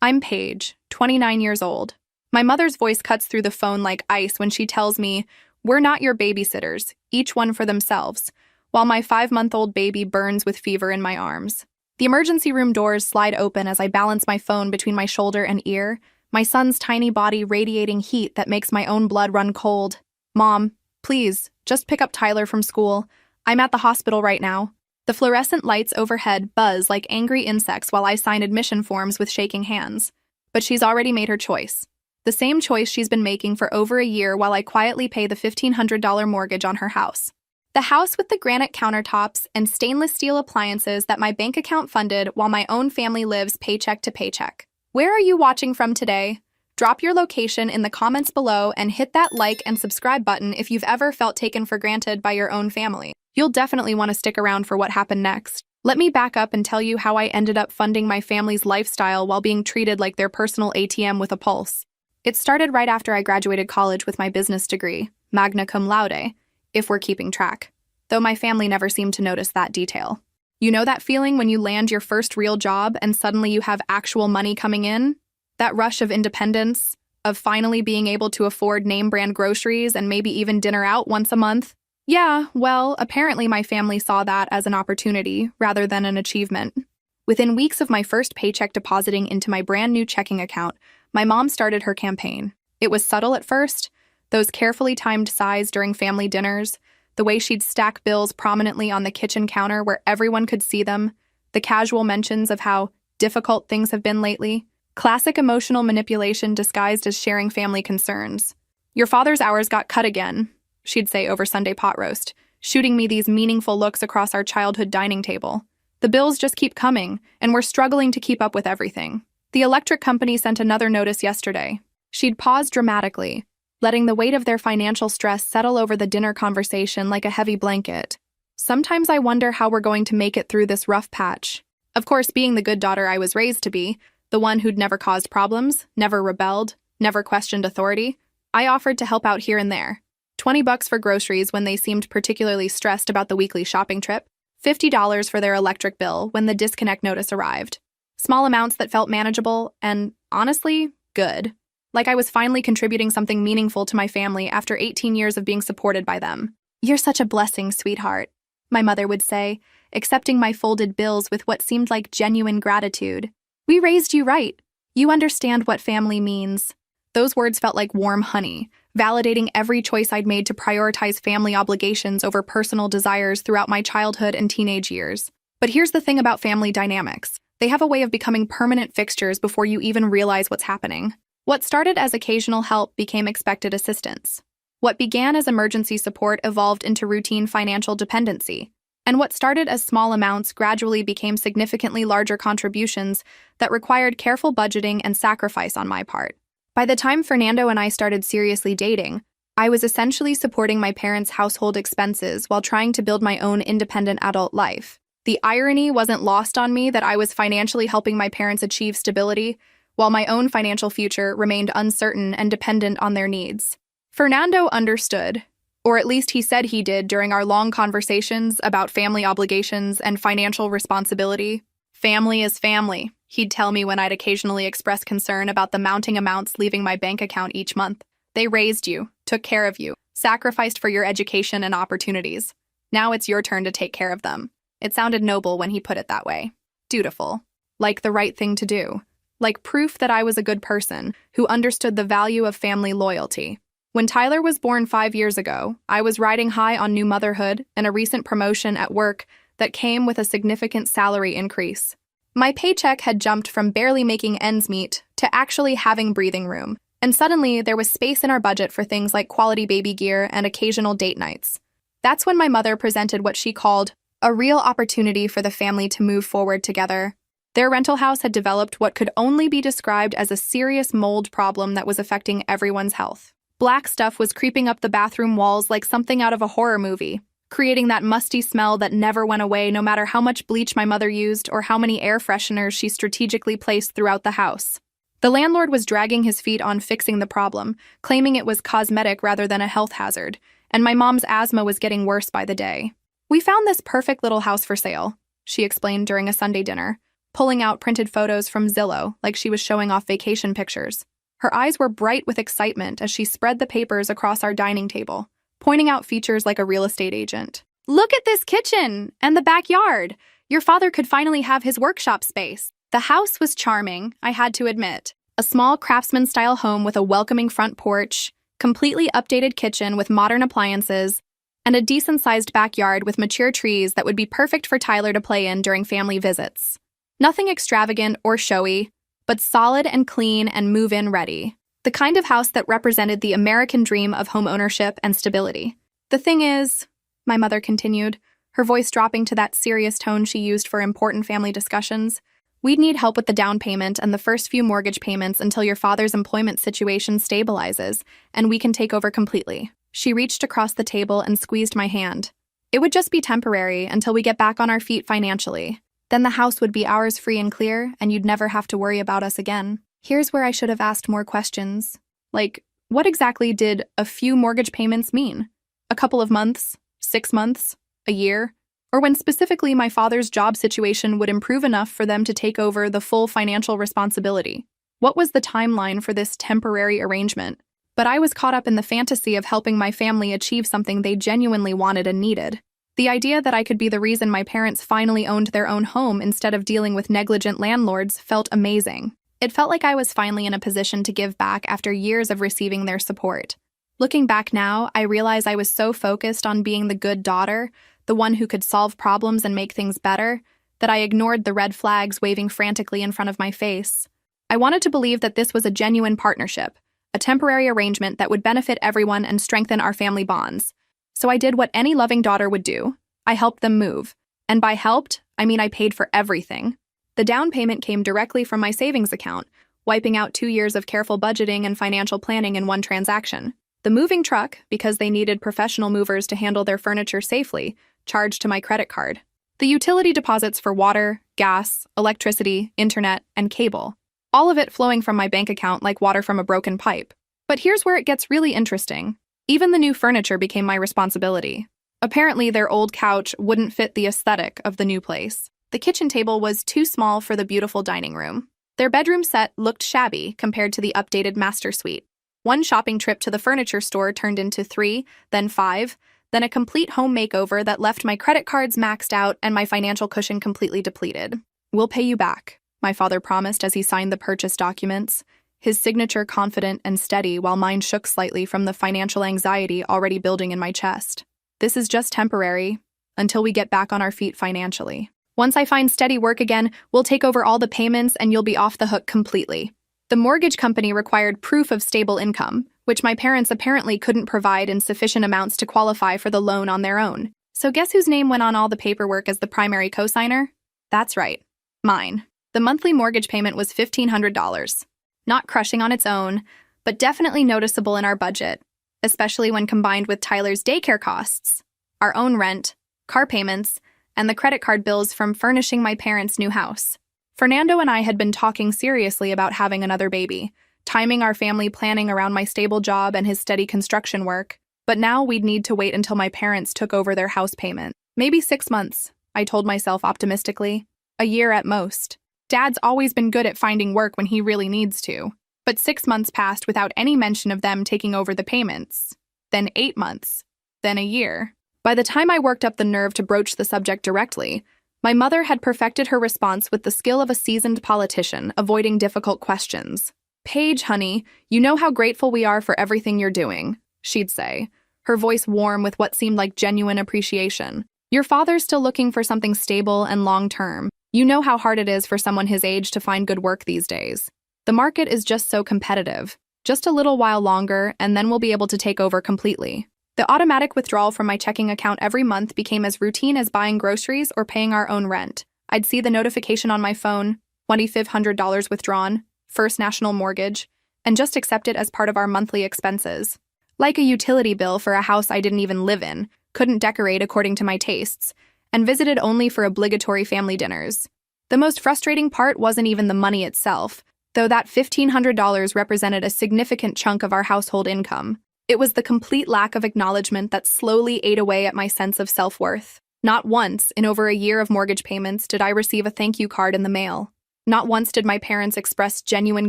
I'm Paige, 29 years old. My mother's voice cuts through the phone like ice when she tells me, "We're not your babysitters, each one for themselves," while my 5-month-old baby burns with fever in my arms. The emergency room doors slide open as I balance my phone between my shoulder and ear, my son's tiny body radiating heat that makes my own blood run cold. "Mom, please, just pick up Tyler from school. I'm at the hospital right now." The fluorescent lights overhead buzz like angry insects while I sign admission forms with shaking hands. But she's already made her choice. The same choice she's been making for over a year while I quietly pay the $1,500 mortgage on her house. The house with the granite countertops and stainless steel appliances that my bank account funded while my own family lives paycheck to paycheck. Where are you watching from today? Drop your location in the comments below and hit that like and subscribe button if you've ever felt taken for granted by your own family. You'll definitely want to stick around for what happened next. Let me back up and tell you how I ended up funding my family's lifestyle while being treated like their personal ATM with a pulse. It started right after I graduated college with my business degree, magna cum laude, if we're keeping track, though my family never seemed to notice that detail. You know that feeling when you land your first real job and suddenly you have actual money coming in? That rush of independence, of finally being able to afford name-brand groceries and maybe even dinner out once a month? Yeah, well, apparently my family saw that as an opportunity rather than an achievement. Within weeks of my first paycheck depositing into my brand new checking account, my mom started her campaign. It was subtle at first, those carefully timed sighs during family dinners, the way she'd stack bills prominently on the kitchen counter where everyone could see them, the casual mentions of how difficult things have been lately. Classic emotional manipulation disguised as sharing family concerns. "Your father's hours got cut again," she'd say over Sunday pot roast, shooting me these meaningful looks across our childhood dining table. "The bills just keep coming, and we're struggling to keep up with everything. The electric company sent another notice yesterday." She'd pause dramatically, letting the weight of their financial stress settle over the dinner conversation like a heavy blanket. Sometimes I wonder how we're going to make it through this rough patch. Of course, being the good daughter I was raised to be, the one who'd never caused problems, never rebelled, never questioned authority, I offered to help out here and there. $20 for groceries when they seemed particularly stressed about the weekly shopping trip, $50 for their electric bill when the disconnect notice arrived. Small amounts that felt manageable and, honestly, good. Like I was finally contributing something meaningful to my family after 18 years of being supported by them. "You're such a blessing, sweetheart," my mother would say, accepting my folded bills with what seemed like genuine gratitude. "We raised you right. You understand what family means." Those words felt like warm honey, validating every choice I'd made to prioritize family obligations over personal desires throughout my childhood and teenage years. But here's the thing about family dynamics. They have a way of becoming permanent fixtures before you even realize what's happening. What started as occasional help became expected assistance. What began as emergency support evolved into routine financial dependency. And what started as small amounts gradually became significantly larger contributions that required careful budgeting and sacrifice on my part. By the time Fernando and I started seriously dating, I was essentially supporting my parents' household expenses while trying to build my own independent adult life. The irony wasn't lost on me that I was financially helping my parents achieve stability, while my own financial future remained uncertain and dependent on their needs. Fernando understood, or at least he said he did during our long conversations about family obligations and financial responsibility. "Family is family," he'd tell me when I'd occasionally express concern about the mounting amounts leaving my bank account each month. "They raised you, took care of you, sacrificed for your education and opportunities. Now it's your turn to take care of them." It sounded noble when he put it that way. Dutiful. Like the right thing to do. Like proof that I was a good person who understood the value of family loyalty. When Tyler was born 5 years ago, I was riding high on new motherhood and a recent promotion at work that came with a significant salary increase. My paycheck had jumped from barely making ends meet to actually having breathing room, and suddenly there was space in our budget for things like quality baby gear and occasional date nights. That's when my mother presented what she called a real opportunity for the family to move forward together. Their rental house had developed what could only be described as a serious mold problem that was affecting everyone's health. Black stuff was creeping up the bathroom walls like something out of a horror movie, creating that musty smell that never went away no matter how much bleach my mother used or how many air fresheners she strategically placed throughout the house. The landlord was dragging his feet on fixing the problem, claiming it was cosmetic rather than a health hazard, and my mom's asthma was getting worse by the day. "We found this perfect little house for sale," she explained during a Sunday dinner. pulling out printed photos from Zillow like she was showing off vacation pictures. Her eyes were bright with excitement as she spread the papers across our dining table, pointing out features like a real estate agent. "Look at this kitchen and the backyard. Your father could finally have his workshop space." The house was charming, I had to admit. A small craftsman-style home with a welcoming front porch, completely updated kitchen with modern appliances, and a decent-sized backyard with mature trees that would be perfect for Tyler to play in during family visits. Nothing extravagant or showy, but solid and clean and move-in ready. The kind of house that represented the American dream of home ownership and stability. "The thing is," my mother continued, her voice dropping to that serious tone she used for important family discussions, "we'd need help with the down payment and the first few mortgage payments until your father's employment situation stabilizes, and we can take over completely." She reached across the table and squeezed my hand. "It would just be temporary until we get back on our feet financially. Then the house would be ours free and clear, and you'd never have to worry about us again." Here's where I should have asked more questions. Like, what exactly did a few mortgage payments mean? A couple of months? 6 months? A year? Or when specifically my father's job situation would improve enough for them to take over the full financial responsibility? What was the timeline for this temporary arrangement? But I was caught up in the fantasy of helping my family achieve something they genuinely wanted and needed. The idea that I could be the reason my parents finally owned their own home instead of dealing with negligent landlords felt amazing. It felt like I was finally in a position to give back after years of receiving their support. Looking back now, I realize I was so focused on being the good daughter, the one who could solve problems and make things better, that I ignored the red flags waving frantically in front of my face. I wanted to believe that this was a genuine partnership, a temporary arrangement that would benefit everyone and strengthen our family bonds. So I did what any loving daughter would do. I helped them move. And by helped, I mean I paid for everything. The down payment came directly from my savings account, wiping out 2 years of careful budgeting and financial planning in one transaction. The moving truck, because they needed professional movers to handle their furniture safely, charged to my credit card. The utility deposits for water, gas, electricity, internet, and cable. All of it flowing from my bank account like water from a broken pipe. But here's where it gets really interesting. Even the new furniture became my responsibility. Apparently, their old couch wouldn't fit the aesthetic of the new place. The kitchen table was too small for the beautiful dining room. Their bedroom set looked shabby compared to the updated master suite. One shopping trip to the furniture store turned into 3, then 5, then a complete home makeover that left my credit cards maxed out and my financial cushion completely depleted. "We'll pay you back," my father promised as he signed the purchase documents, his signature confident and steady while mine shook slightly from the financial anxiety already building in my chest. "This is just temporary, until we get back on our feet financially. Once I find steady work again, we'll take over all the payments and you'll be off the hook completely." The mortgage company required proof of stable income, which my parents apparently couldn't provide in sufficient amounts to qualify for the loan on their own. So guess whose name went on all the paperwork as the primary cosigner? That's right, mine. The monthly mortgage payment was $1,500. Not crushing on its own, but definitely noticeable in our budget, especially when combined with Tyler's daycare costs, our own rent, car payments, and the credit card bills from furnishing my parents' new house. Fernando and I had been talking seriously about having another baby, timing our family planning around my stable job and his steady construction work, but now we'd need to wait until my parents took over their house payment. Maybe 6 months, I told myself optimistically. A year at most. Dad's always been good at finding work when he really needs to. But 6 months passed without any mention of them taking over the payments. Then 8 months. Then a year. By the time I worked up the nerve to broach the subject directly, my mother had perfected her response with the skill of a seasoned politician, avoiding difficult questions. "Paige, honey, you know how grateful we are for everything you're doing," she'd say, her voice warm with what seemed like genuine appreciation. "Your father's still looking for something stable and long-term. You know how hard it is for someone his age to find good work these days. The market is just so competitive. Just a little while longer, and then we'll be able to take over completely." The automatic withdrawal from my checking account every month became as routine as buying groceries or paying our own rent. I'd see the notification on my phone, $2,500 withdrawn, First National Mortgage, and just accept it as part of our monthly expenses. Like a utility bill for a house I didn't even live in, couldn't decorate according to my tastes, and visited only for obligatory family dinners. The most frustrating part wasn't even the money itself, though that $1,500 represented a significant chunk of our household income. It was the complete lack of acknowledgement that slowly ate away at my sense of self-worth. Not once, in over a year of mortgage payments, did I receive a thank you card in the mail. Not once did my parents express genuine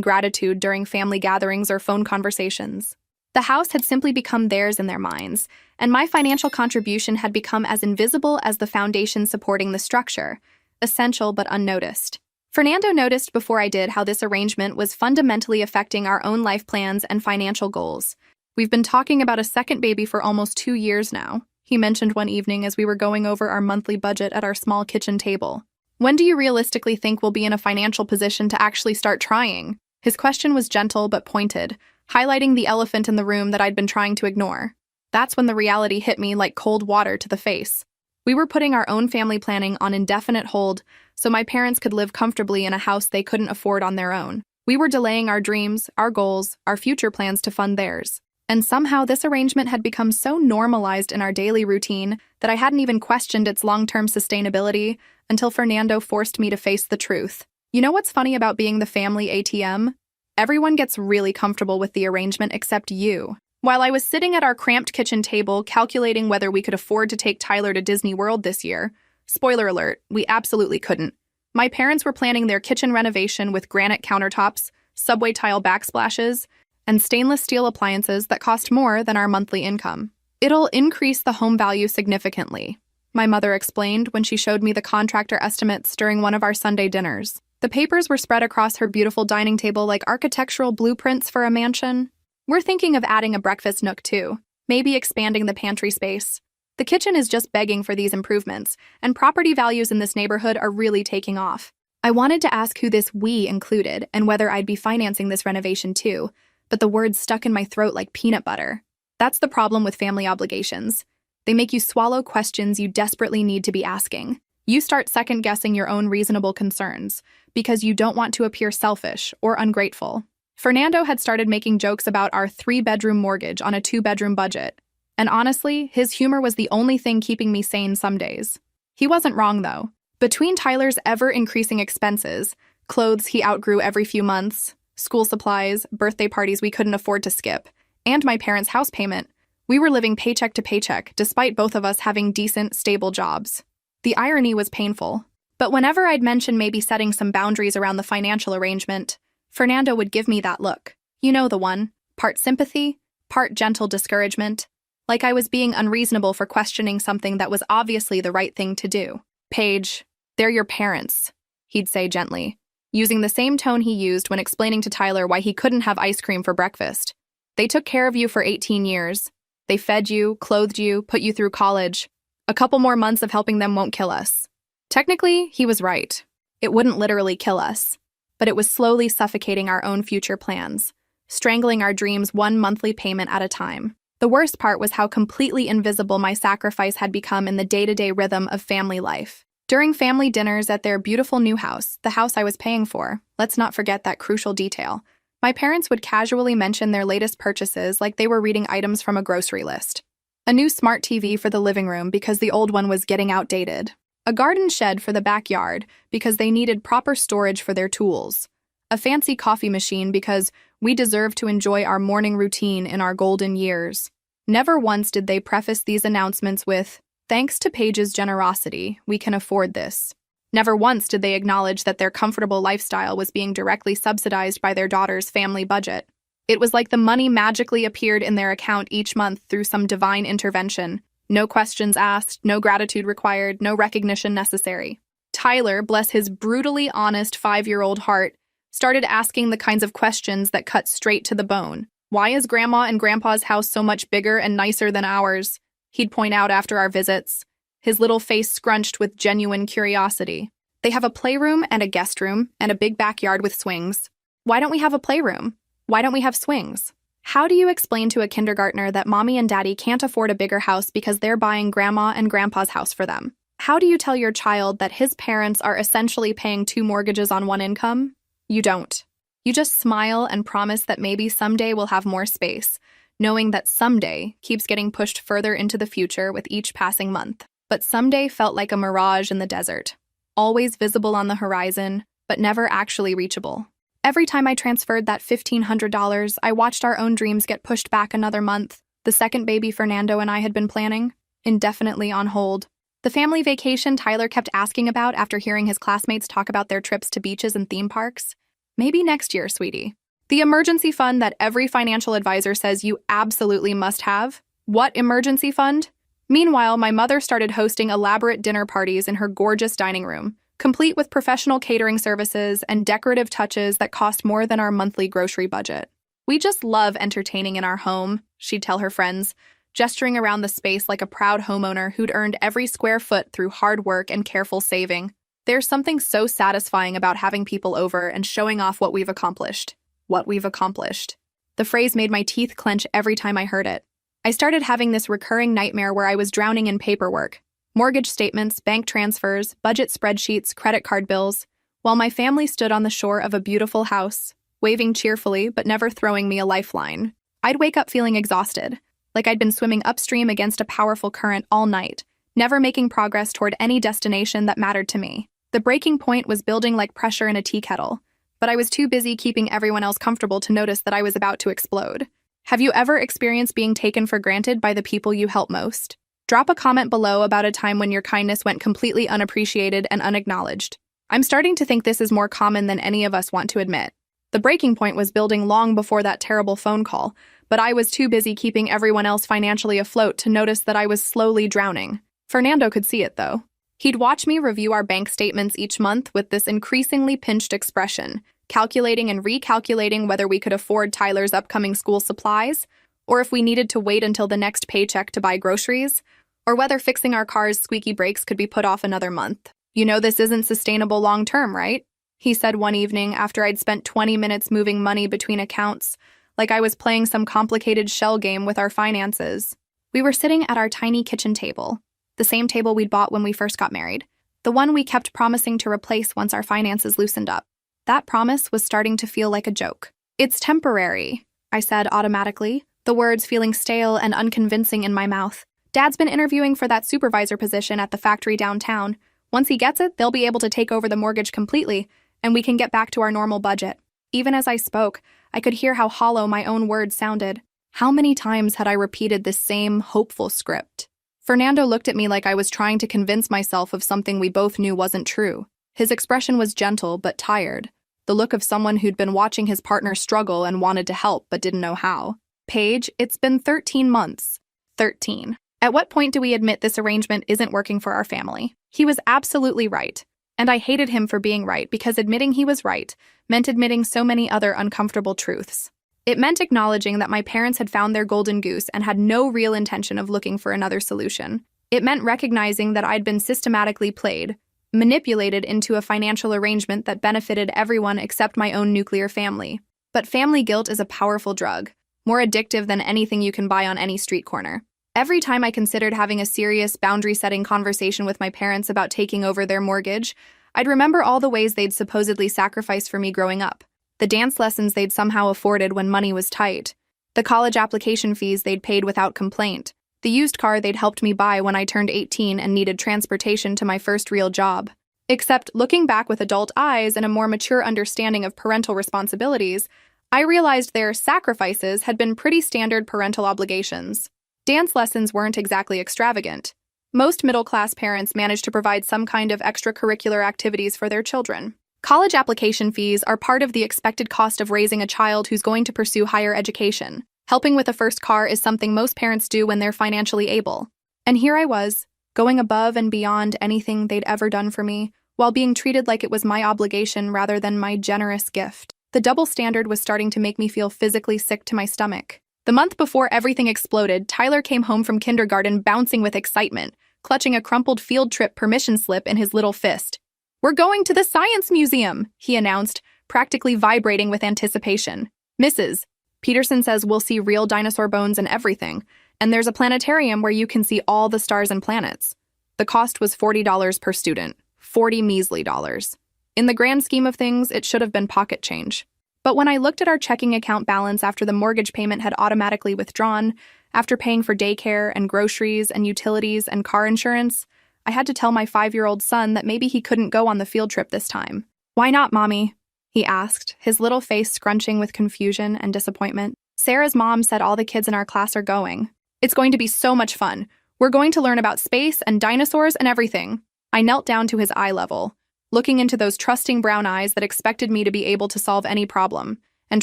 gratitude during family gatherings or phone conversations. The house had simply become theirs in their minds, and my financial contribution had become as invisible as the foundation supporting the structure, essential but unnoticed. Fernando noticed before I did how this arrangement was fundamentally affecting our own life plans and financial goals. We've been talking about a second baby for almost 2 years now, he mentioned one evening as we were going over our monthly budget at our small kitchen table. When do you realistically think we'll be in a financial position to actually start trying? His question was gentle but pointed, highlighting the elephant in the room that I'd been trying to ignore. That's when the reality hit me like cold water to the face. We were putting our own family planning on indefinite hold so my parents could live comfortably in a house they couldn't afford on their own. We were delaying our dreams, our goals, our future plans to fund theirs. And somehow this arrangement had become so normalized in our daily routine that I hadn't even questioned its long-term sustainability until Fernando forced me to face the truth. You know what's funny about being the family ATM? Everyone gets really comfortable with the arrangement except you. While I was sitting at our cramped kitchen table calculating whether we could afford to take Tyler to Disney World this year, spoiler alert, we absolutely couldn't. My parents were planning their kitchen renovation with granite countertops, subway tile backsplashes, and stainless steel appliances that cost more than our monthly income. It'll increase the home value significantly, my mother explained when she showed me the contractor estimates during one of our Sunday dinners. The papers were spread across her beautiful dining table like architectural blueprints for a mansion. We're thinking of adding a breakfast nook too, maybe expanding the pantry space. The kitchen is just begging for these improvements, and property values in this neighborhood are really taking off. I wanted to ask who this we included and whether I'd be financing this renovation too, but the words stuck in my throat like peanut butter. That's the problem with family obligations. They make you swallow questions you desperately need to be asking. You start second-guessing your own reasonable concerns because you don't want to appear selfish or ungrateful. Fernando had started making jokes about our 3-bedroom mortgage on a 2-bedroom budget. And honestly, his humor was the only thing keeping me sane some days. He wasn't wrong, though. Between Tyler's ever-increasing expenses, clothes he outgrew every few months, school supplies, birthday parties we couldn't afford to skip, and my parents' house payment, we were living paycheck to paycheck despite both of us having decent, stable jobs. The irony was painful. But whenever I'd mention maybe setting some boundaries around the financial arrangement, Fernando would give me that look. You know the one, part sympathy, part gentle discouragement, like I was being unreasonable for questioning something that was obviously the right thing to do. Paige, they're your parents, he'd say gently, using the same tone he used when explaining to Tyler why he couldn't have ice cream for breakfast. They took care of you for 18 years. They fed you, clothed you, put you through college. A couple more months of helping them won't kill us. Technically, he was right. It wouldn't literally kill us, but it was slowly suffocating our own future plans, strangling our dreams one monthly payment at a time. The worst part was how completely invisible my sacrifice had become in the day-to-day rhythm of family life. During family dinners at their beautiful new house, the house I was paying for, let's not forget that crucial detail, my parents would casually mention their latest purchases like they were reading items from a grocery list. A new smart TV for the living room because the old one was getting outdated. A garden shed for the backyard because they needed proper storage for their tools. A fancy coffee machine because we deserved to enjoy our morning routine in our golden years. Never once did they preface these announcements with, "Thanks to Paige's generosity, we can afford this." Never once did they acknowledge that their comfortable lifestyle was being directly subsidized by their daughter's family budget. It was like the money magically appeared in their account each month through some divine intervention. No questions asked, no gratitude required, no recognition necessary. Tyler, bless his brutally honest 5-year-old heart, started asking the kinds of questions that cut straight to the bone. Why is Grandma and Grandpa's house so much bigger and nicer than ours? He'd point out after our visits, his little face scrunched with genuine curiosity. They have a playroom and a guest room and a big backyard with swings. Why don't we have a playroom? Why don't we have swings? How do you explain to a kindergartner that Mommy and Daddy can't afford a bigger house because they're buying Grandma and Grandpa's house for them? How do you tell your child that his parents are essentially paying 2 mortgages on 1 income? You don't. You just smile and promise that maybe someday we'll have more space, knowing that someday keeps getting pushed further into the future with each passing month. But someday felt like a mirage in the desert, always visible on the horizon, but never actually reachable. Every time I transferred that $1,500, I watched our own dreams get pushed back another month. The second baby Fernando and I had been planning, indefinitely on hold. The family vacation Tyler kept asking about after hearing his classmates talk about their trips to beaches and theme parks? Maybe next year, sweetie. The emergency fund that every financial advisor says you absolutely must have? What emergency fund? Meanwhile, my mother started hosting elaborate dinner parties in her gorgeous dining room, complete with professional catering services and decorative touches that cost more than our monthly grocery budget. We just love entertaining in our home, she'd tell her friends, gesturing around the space like a proud homeowner who'd earned every square foot through hard work and careful saving. There's something so satisfying about having people over and showing off what we've accomplished. What we've accomplished. The phrase made my teeth clench every time I heard it. I started having this recurring nightmare where I was drowning in paperwork, mortgage statements, bank transfers, budget spreadsheets, credit card bills, while my family stood on the shore of a beautiful house, waving cheerfully but never throwing me a lifeline. I'd wake up feeling exhausted, like I'd been swimming upstream against a powerful current all night, never making progress toward any destination that mattered to me. The breaking point was building like pressure in a tea kettle, but I was too busy keeping everyone else comfortable to notice that I was about to explode. Have you ever experienced being taken for granted by the people you help most? Drop a comment below about a time when your kindness went completely unappreciated and unacknowledged. I'm starting to think this is more common than any of us want to admit. The breaking point was building long before that terrible phone call, but I was too busy keeping everyone else financially afloat to notice that I was slowly drowning. Fernando could see it, though. He'd watch me review our bank statements each month with this increasingly pinched expression, calculating and recalculating whether we could afford Tyler's upcoming school supplies, or if we needed to wait until the next paycheck to buy groceries, or whether fixing our car's squeaky brakes could be put off another month. You know this isn't sustainable long-term, right? He said one evening after I'd spent 20 minutes moving money between accounts, like I was playing some complicated shell game with our finances. We were sitting at our tiny kitchen table, the same table we'd bought when we first got married, the one we kept promising to replace once our finances loosened up. That promise was starting to feel like a joke. It's temporary, I said automatically, the words feeling stale and unconvincing in my mouth. Dad's been interviewing for that supervisor position at the factory downtown. Once he gets it, they'll be able to take over the mortgage completely, and we can get back to our normal budget. Even as I spoke, I could hear how hollow my own words sounded. How many times had I repeated this same hopeful script? Fernando looked at me like I was trying to convince myself of something we both knew wasn't true. His expression was gentle but tired. The look of someone who'd been watching his partner struggle and wanted to help but didn't know how. Paige, it's been 13 months. 13. At what point do we admit this arrangement isn't working for our family? He was absolutely right. And I hated him for being right because admitting he was right meant admitting so many other uncomfortable truths. It meant acknowledging that my parents had found their golden goose and had no real intention of looking for another solution. It meant recognizing that I'd been systematically played, manipulated into a financial arrangement that benefited everyone except my own nuclear family. But family guilt is a powerful drug, more addictive than anything you can buy on any street corner. Every time I considered having a serious, boundary-setting conversation with my parents about taking over their mortgage, I'd remember all the ways they'd supposedly sacrificed for me growing up. The dance lessons they'd somehow afforded when money was tight. The college application fees they'd paid without complaint. The used car they'd helped me buy when I turned 18 and needed transportation to my first real job. Except looking back with adult eyes and a more mature understanding of parental responsibilities, I realized their sacrifices had been pretty standard parental obligations. Dance lessons weren't exactly extravagant. Most middle-class parents managed to provide some kind of extracurricular activities for their children. College application fees are part of the expected cost of raising a child who's going to pursue higher education. Helping with a first car is something most parents do when they're financially able. And here I was, going above and beyond anything they'd ever done for me, while being treated like it was my obligation rather than my generous gift. The double standard was starting to make me feel physically sick to my stomach. The month before everything exploded, Tyler came home from kindergarten bouncing with excitement, clutching a crumpled field trip permission slip in his little fist. "We're going to the science museum," he announced, practically vibrating with anticipation. "Mrs. Peterson says we'll see real dinosaur bones and everything, and there's a planetarium where you can see all the stars and planets." The cost was $40 per student, 40 measly dollars. In the grand scheme of things, it should have been pocket change. But when I looked at our checking account balance after the mortgage payment had automatically withdrawn, after paying for daycare and groceries and utilities and car insurance, I had to tell my 5-year-old son that maybe he couldn't go on the field trip this time. "Why not, Mommy?" he asked, his little face scrunching with confusion and disappointment. "Sarah's mom said all the kids in our class are going. It's going to be so much fun. We're going to learn about space and dinosaurs and everything. I knelt down to his eye level, looking into those trusting brown eyes that expected me to be able to solve any problem, and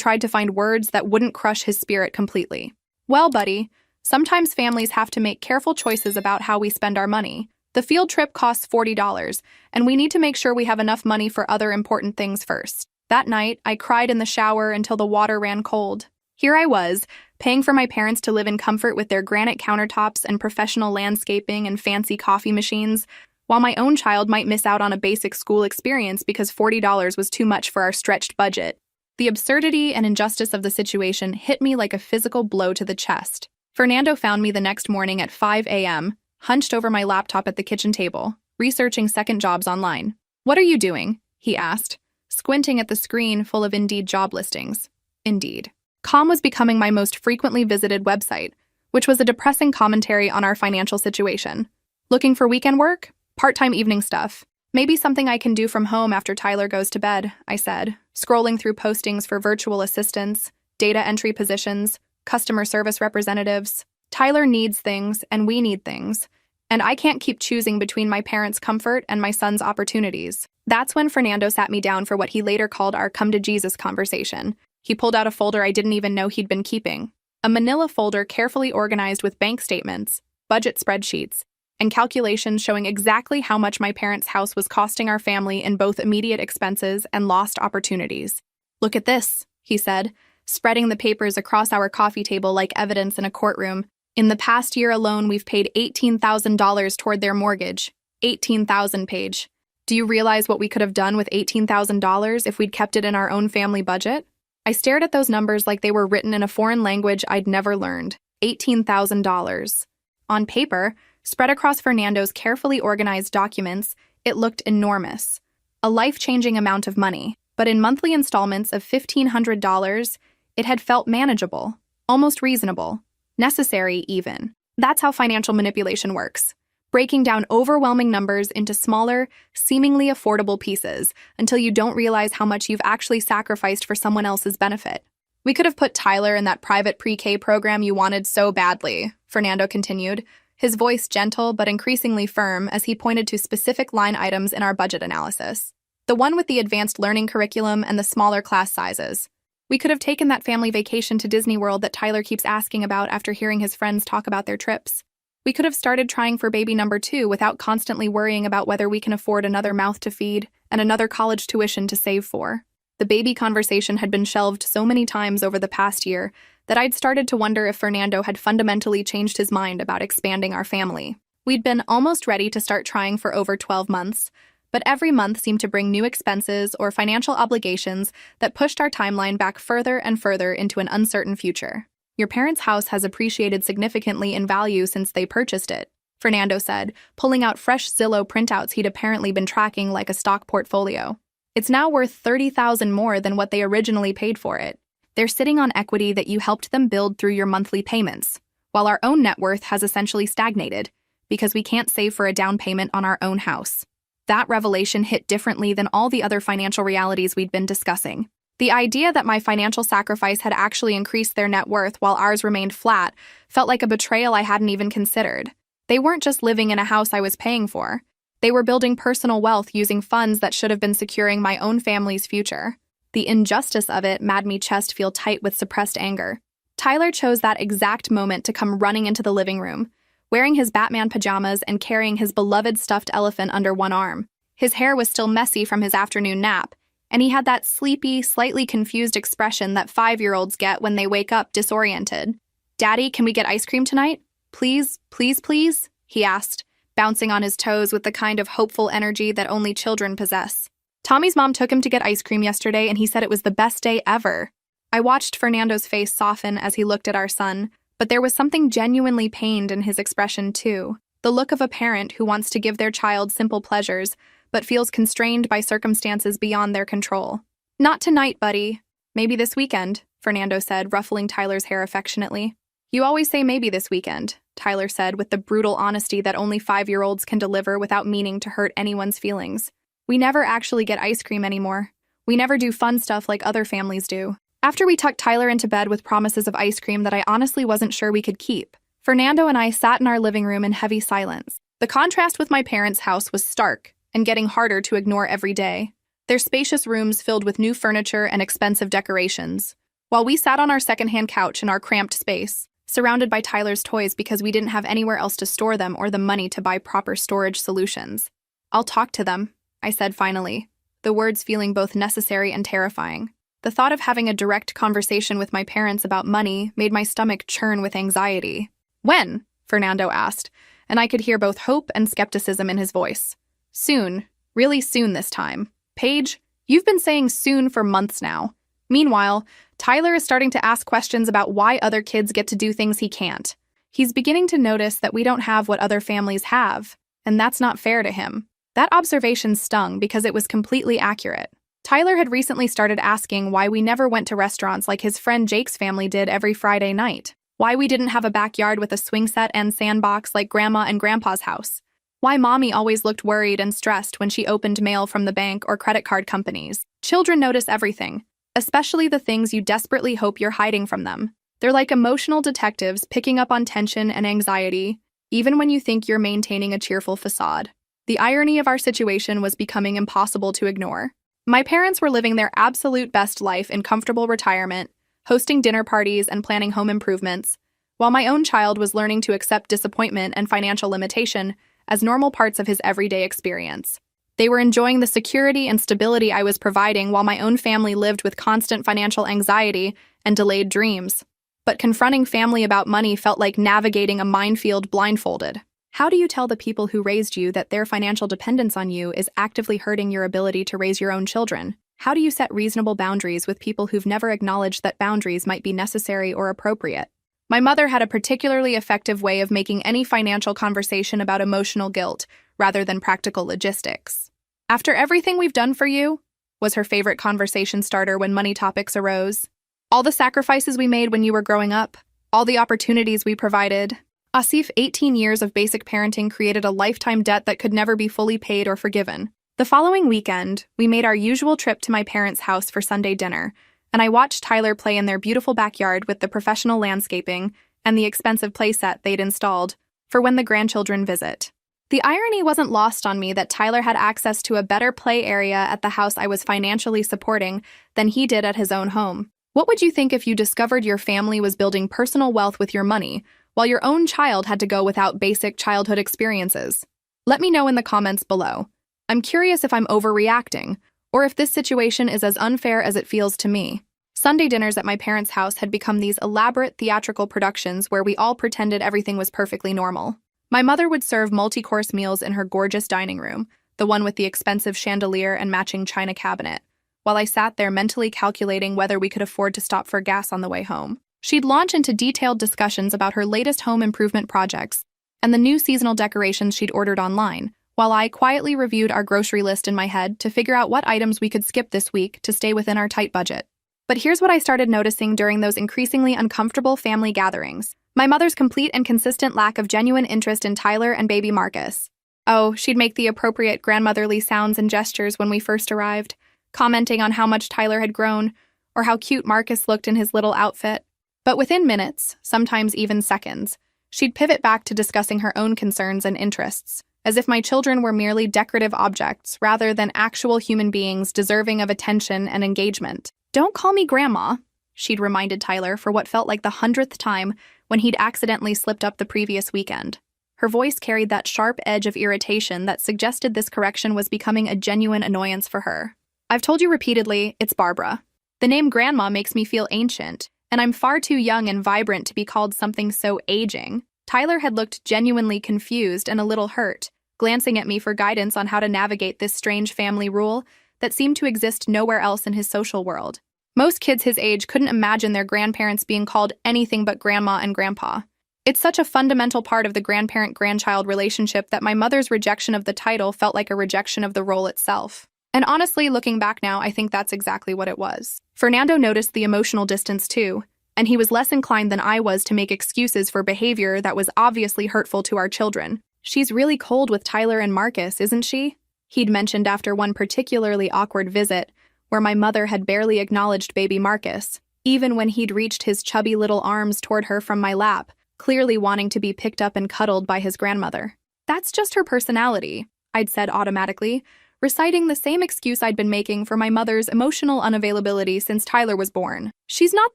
tried to find words that wouldn't crush his spirit completely. Well, buddy, sometimes families have to make careful choices about how we spend our money. The field trip costs $40, and we need to make sure we have enough money for other important things first. That night, I cried in the shower until the water ran cold. Here I was, paying for my parents to live in comfort with their granite countertops and professional landscaping and fancy coffee machines, while my own child might miss out on a basic school experience because $40 was too much for our stretched budget. The absurdity and injustice of the situation hit me like a physical blow to the chest. Fernando found me the next morning at 5 a.m., hunched over my laptop at the kitchen table, researching second jobs online. "What are you doing?" he asked, squinting at the screen full of Indeed job listings. Indeed. Com was becoming my most frequently visited website, which was a depressing commentary on our financial situation. Looking for weekend work? Part-time evening stuff. Maybe something I can do from home after Tyler goes to bed, I said, scrolling through postings for virtual assistants, data entry positions, customer service representatives. Tyler needs things, and we need things, and I can't keep choosing between my parents' comfort and my son's opportunities. That's when Fernando sat me down for what he later called our come to Jesus conversation. He pulled out a folder I didn't even know he'd been keeping. A manila folder carefully organized with bank statements, budget spreadsheets, and calculations showing exactly how much my parents' house was costing our family in both immediate expenses and lost opportunities. "Look at this," he said, spreading the papers across our coffee table like evidence in a courtroom. "In the past year alone, we've paid $18,000 toward their mortgage. 18,000, Paige. Do you realize what we could have done with $18,000 if we'd kept it in our own family budget?" I stared at those numbers like they were written in a foreign language I'd never learned. $18,000. On paper, spread across Fernando's carefully organized documents, it looked enormous. A life-changing amount of money, but in monthly installments of $1,500, it had felt manageable, almost reasonable, necessary even. That's how financial manipulation works. Breaking down overwhelming numbers into smaller, seemingly affordable pieces until you don't realize how much you've actually sacrificed for someone else's benefit. "We could have put Tyler in that private pre-K program you wanted so badly," Fernando continued, his voice gentle but increasingly firm as he pointed to specific line items in our budget analysis. "The one with the advanced learning curriculum and the smaller class sizes. We could have taken that family vacation to Disney World that Tyler keeps asking about after hearing his friends talk about their trips. We could have started trying for baby number 2 without constantly worrying about whether we can afford another mouth to feed and another college tuition to save for." The baby conversation had been shelved so many times over the past year that I'd started to wonder if Fernando had fundamentally changed his mind about expanding our family. We'd been almost ready to start trying for over 12 months, but every month seemed to bring new expenses or financial obligations that pushed our timeline back further and further into an uncertain future. "Your parents' house has appreciated significantly in value since they purchased it," Fernando said, pulling out fresh Zillow printouts he'd apparently been tracking like a stock portfolio. "It's now worth $30,000 more than what they originally paid for it. They're sitting on equity that you helped them build through your monthly payments, while our own net worth has essentially stagnated because we can't save for a down payment on our own house." That revelation hit differently than all the other financial realities we'd been discussing. The idea that my financial sacrifice had actually increased their net worth while ours remained flat felt like a betrayal I hadn't even considered. They weren't just living in a house I was paying for. They were building personal wealth using funds that should have been securing my own family's future. The injustice of it made my chest feel tight with suppressed anger. Tyler chose that exact moment to come running into the living room, wearing his Batman pajamas and carrying his beloved stuffed elephant under one arm. His hair was still messy from his afternoon nap, and he had that sleepy, slightly confused expression that 5-year-olds get when they wake up disoriented. "Daddy, can we get ice cream tonight? Please, please, please?" he asked, bouncing on his toes with the kind of hopeful energy that only children possess. Tommy's mom took him to get ice cream yesterday, and he said it was the best day ever. I watched Fernando's face soften as he looked at our son, but there was something genuinely pained in his expression too. The look of a parent who wants to give their child simple pleasures, but feels constrained by circumstances beyond their control. "Not tonight, buddy. Maybe this weekend," Fernando said, ruffling Tyler's hair affectionately. "You always say maybe this weekend," Tyler said with the brutal honesty that only 5-year-olds can deliver without meaning to hurt anyone's feelings. "We never actually get ice cream anymore. We never do fun stuff like other families do." After we tucked Tyler into bed with promises of ice cream that I honestly wasn't sure we could keep, Fernando and I sat in our living room in heavy silence. The contrast with my parents' house was stark and getting harder to ignore every day. Their spacious rooms filled with new furniture and expensive decorations, while we sat on our secondhand couch in our cramped space, surrounded by Tyler's toys because we didn't have anywhere else to store them or the money to buy proper storage solutions. "I'll talk to them," I said finally, the words feeling both necessary and terrifying. The thought of having a direct conversation with my parents about money made my stomach churn with anxiety. "When?" Fernando asked, and I could hear both hope and skepticism in his voice. "Soon. Really soon this time. Paige, you've been saying soon for months now." Meanwhile, Tyler is starting to ask questions about why other kids get to do things he can't. He's beginning to notice that we don't have what other families have, and that's not fair to him. That observation stung because it was completely accurate. Tyler had recently started asking why we never went to restaurants like his friend Jake's family did every Friday night. Why we didn't have a backyard with a swing set and sandbox like Grandma and Grandpa's house. Why Mommy always looked worried and stressed when she opened mail from the bank or credit card companies. Children notice everything, especially the things you desperately hope you're hiding from them. They're like emotional detectives picking up on tension and anxiety, even when you think you're maintaining a cheerful facade. The irony of our situation was becoming impossible to ignore. My parents were living their absolute best life in comfortable retirement, hosting dinner parties and planning home improvements, while my own child was learning to accept disappointment and financial limitation as normal parts of his everyday experience. They were enjoying the security and stability I was providing while my own family lived with constant financial anxiety and delayed dreams. But confronting family about money felt like navigating a minefield blindfolded. How do you tell the people who raised you that their financial dependence on you is actively hurting your ability to raise your own children? How do you set reasonable boundaries with people who've never acknowledged that boundaries might be necessary or appropriate? My mother had a particularly effective way of making any financial conversation about emotional guilt rather than practical logistics. "After everything we've done for you," was her favorite conversation starter when money topics arose. "All the sacrifices we made when you were growing up, all the opportunities we provided." Asif, 18 years of basic parenting created a lifetime debt that could never be fully paid or forgiven. The following weekend, we made our usual trip to my parents' house for Sunday dinner, and I watched Tyler play in their beautiful backyard with the professional landscaping and the expensive playset they'd installed for when the grandchildren visit. The irony wasn't lost on me that Tyler had access to a better play area at the house I was financially supporting than he did at his own home. What would you think if you discovered your family was building personal wealth with your money, while your own child had to go without basic childhood experiences? Let me know in the comments below. I'm curious if I'm overreacting, or if this situation is as unfair as it feels to me. Sunday dinners at my parents' house had become these elaborate theatrical productions where we all pretended everything was perfectly normal. My mother would serve multi-course meals in her gorgeous dining room, the one with the expensive chandelier and matching china cabinet, while I sat there mentally calculating whether we could afford to stop for gas on the way home. She'd launch into detailed discussions about her latest home improvement projects and the new seasonal decorations she'd ordered online, while I quietly reviewed our grocery list in my head to figure out what items we could skip this week to stay within our tight budget. But here's what I started noticing during those increasingly uncomfortable family gatherings. My mother's complete and consistent lack of genuine interest in Tyler and baby Marcus. Oh, she'd make the appropriate grandmotherly sounds and gestures when we first arrived, commenting on how much Tyler had grown or how cute Marcus looked in his little outfit. But within minutes, sometimes even seconds, she'd pivot back to discussing her own concerns and interests, as if my children were merely decorative objects rather than actual human beings deserving of attention and engagement. "Don't call me Grandma," she'd reminded Tyler for what felt like the 100th time when he'd accidentally slipped up the previous weekend. Her voice carried that sharp edge of irritation that suggested this correction was becoming a genuine annoyance for her. "I've told you repeatedly, it's Barbara. The name Grandma makes me feel ancient, and I'm far too young and vibrant to be called something so aging." Tyler had looked genuinely confused and a little hurt, glancing at me for guidance on how to navigate this strange family rule that seemed to exist nowhere else in his social world. Most kids his age couldn't imagine their grandparents being called anything but Grandma and Grandpa. It's such a fundamental part of the grandparent-grandchild relationship that my mother's rejection of the title felt like a rejection of the role itself. And honestly, looking back now, I think that's exactly what it was. Fernando noticed the emotional distance too, and he was less inclined than I was to make excuses for behavior that was obviously hurtful to our children. "She's really cold with Tyler and Marcus, isn't she?" he'd mentioned after one particularly awkward visit, where my mother had barely acknowledged baby Marcus, even when he'd reached his chubby little arms toward her from my lap, clearly wanting to be picked up and cuddled by his grandmother. That's just her personality, I'd said automatically, reciting the same excuse I'd been making for my mother's emotional unavailability since Tyler was born. She's not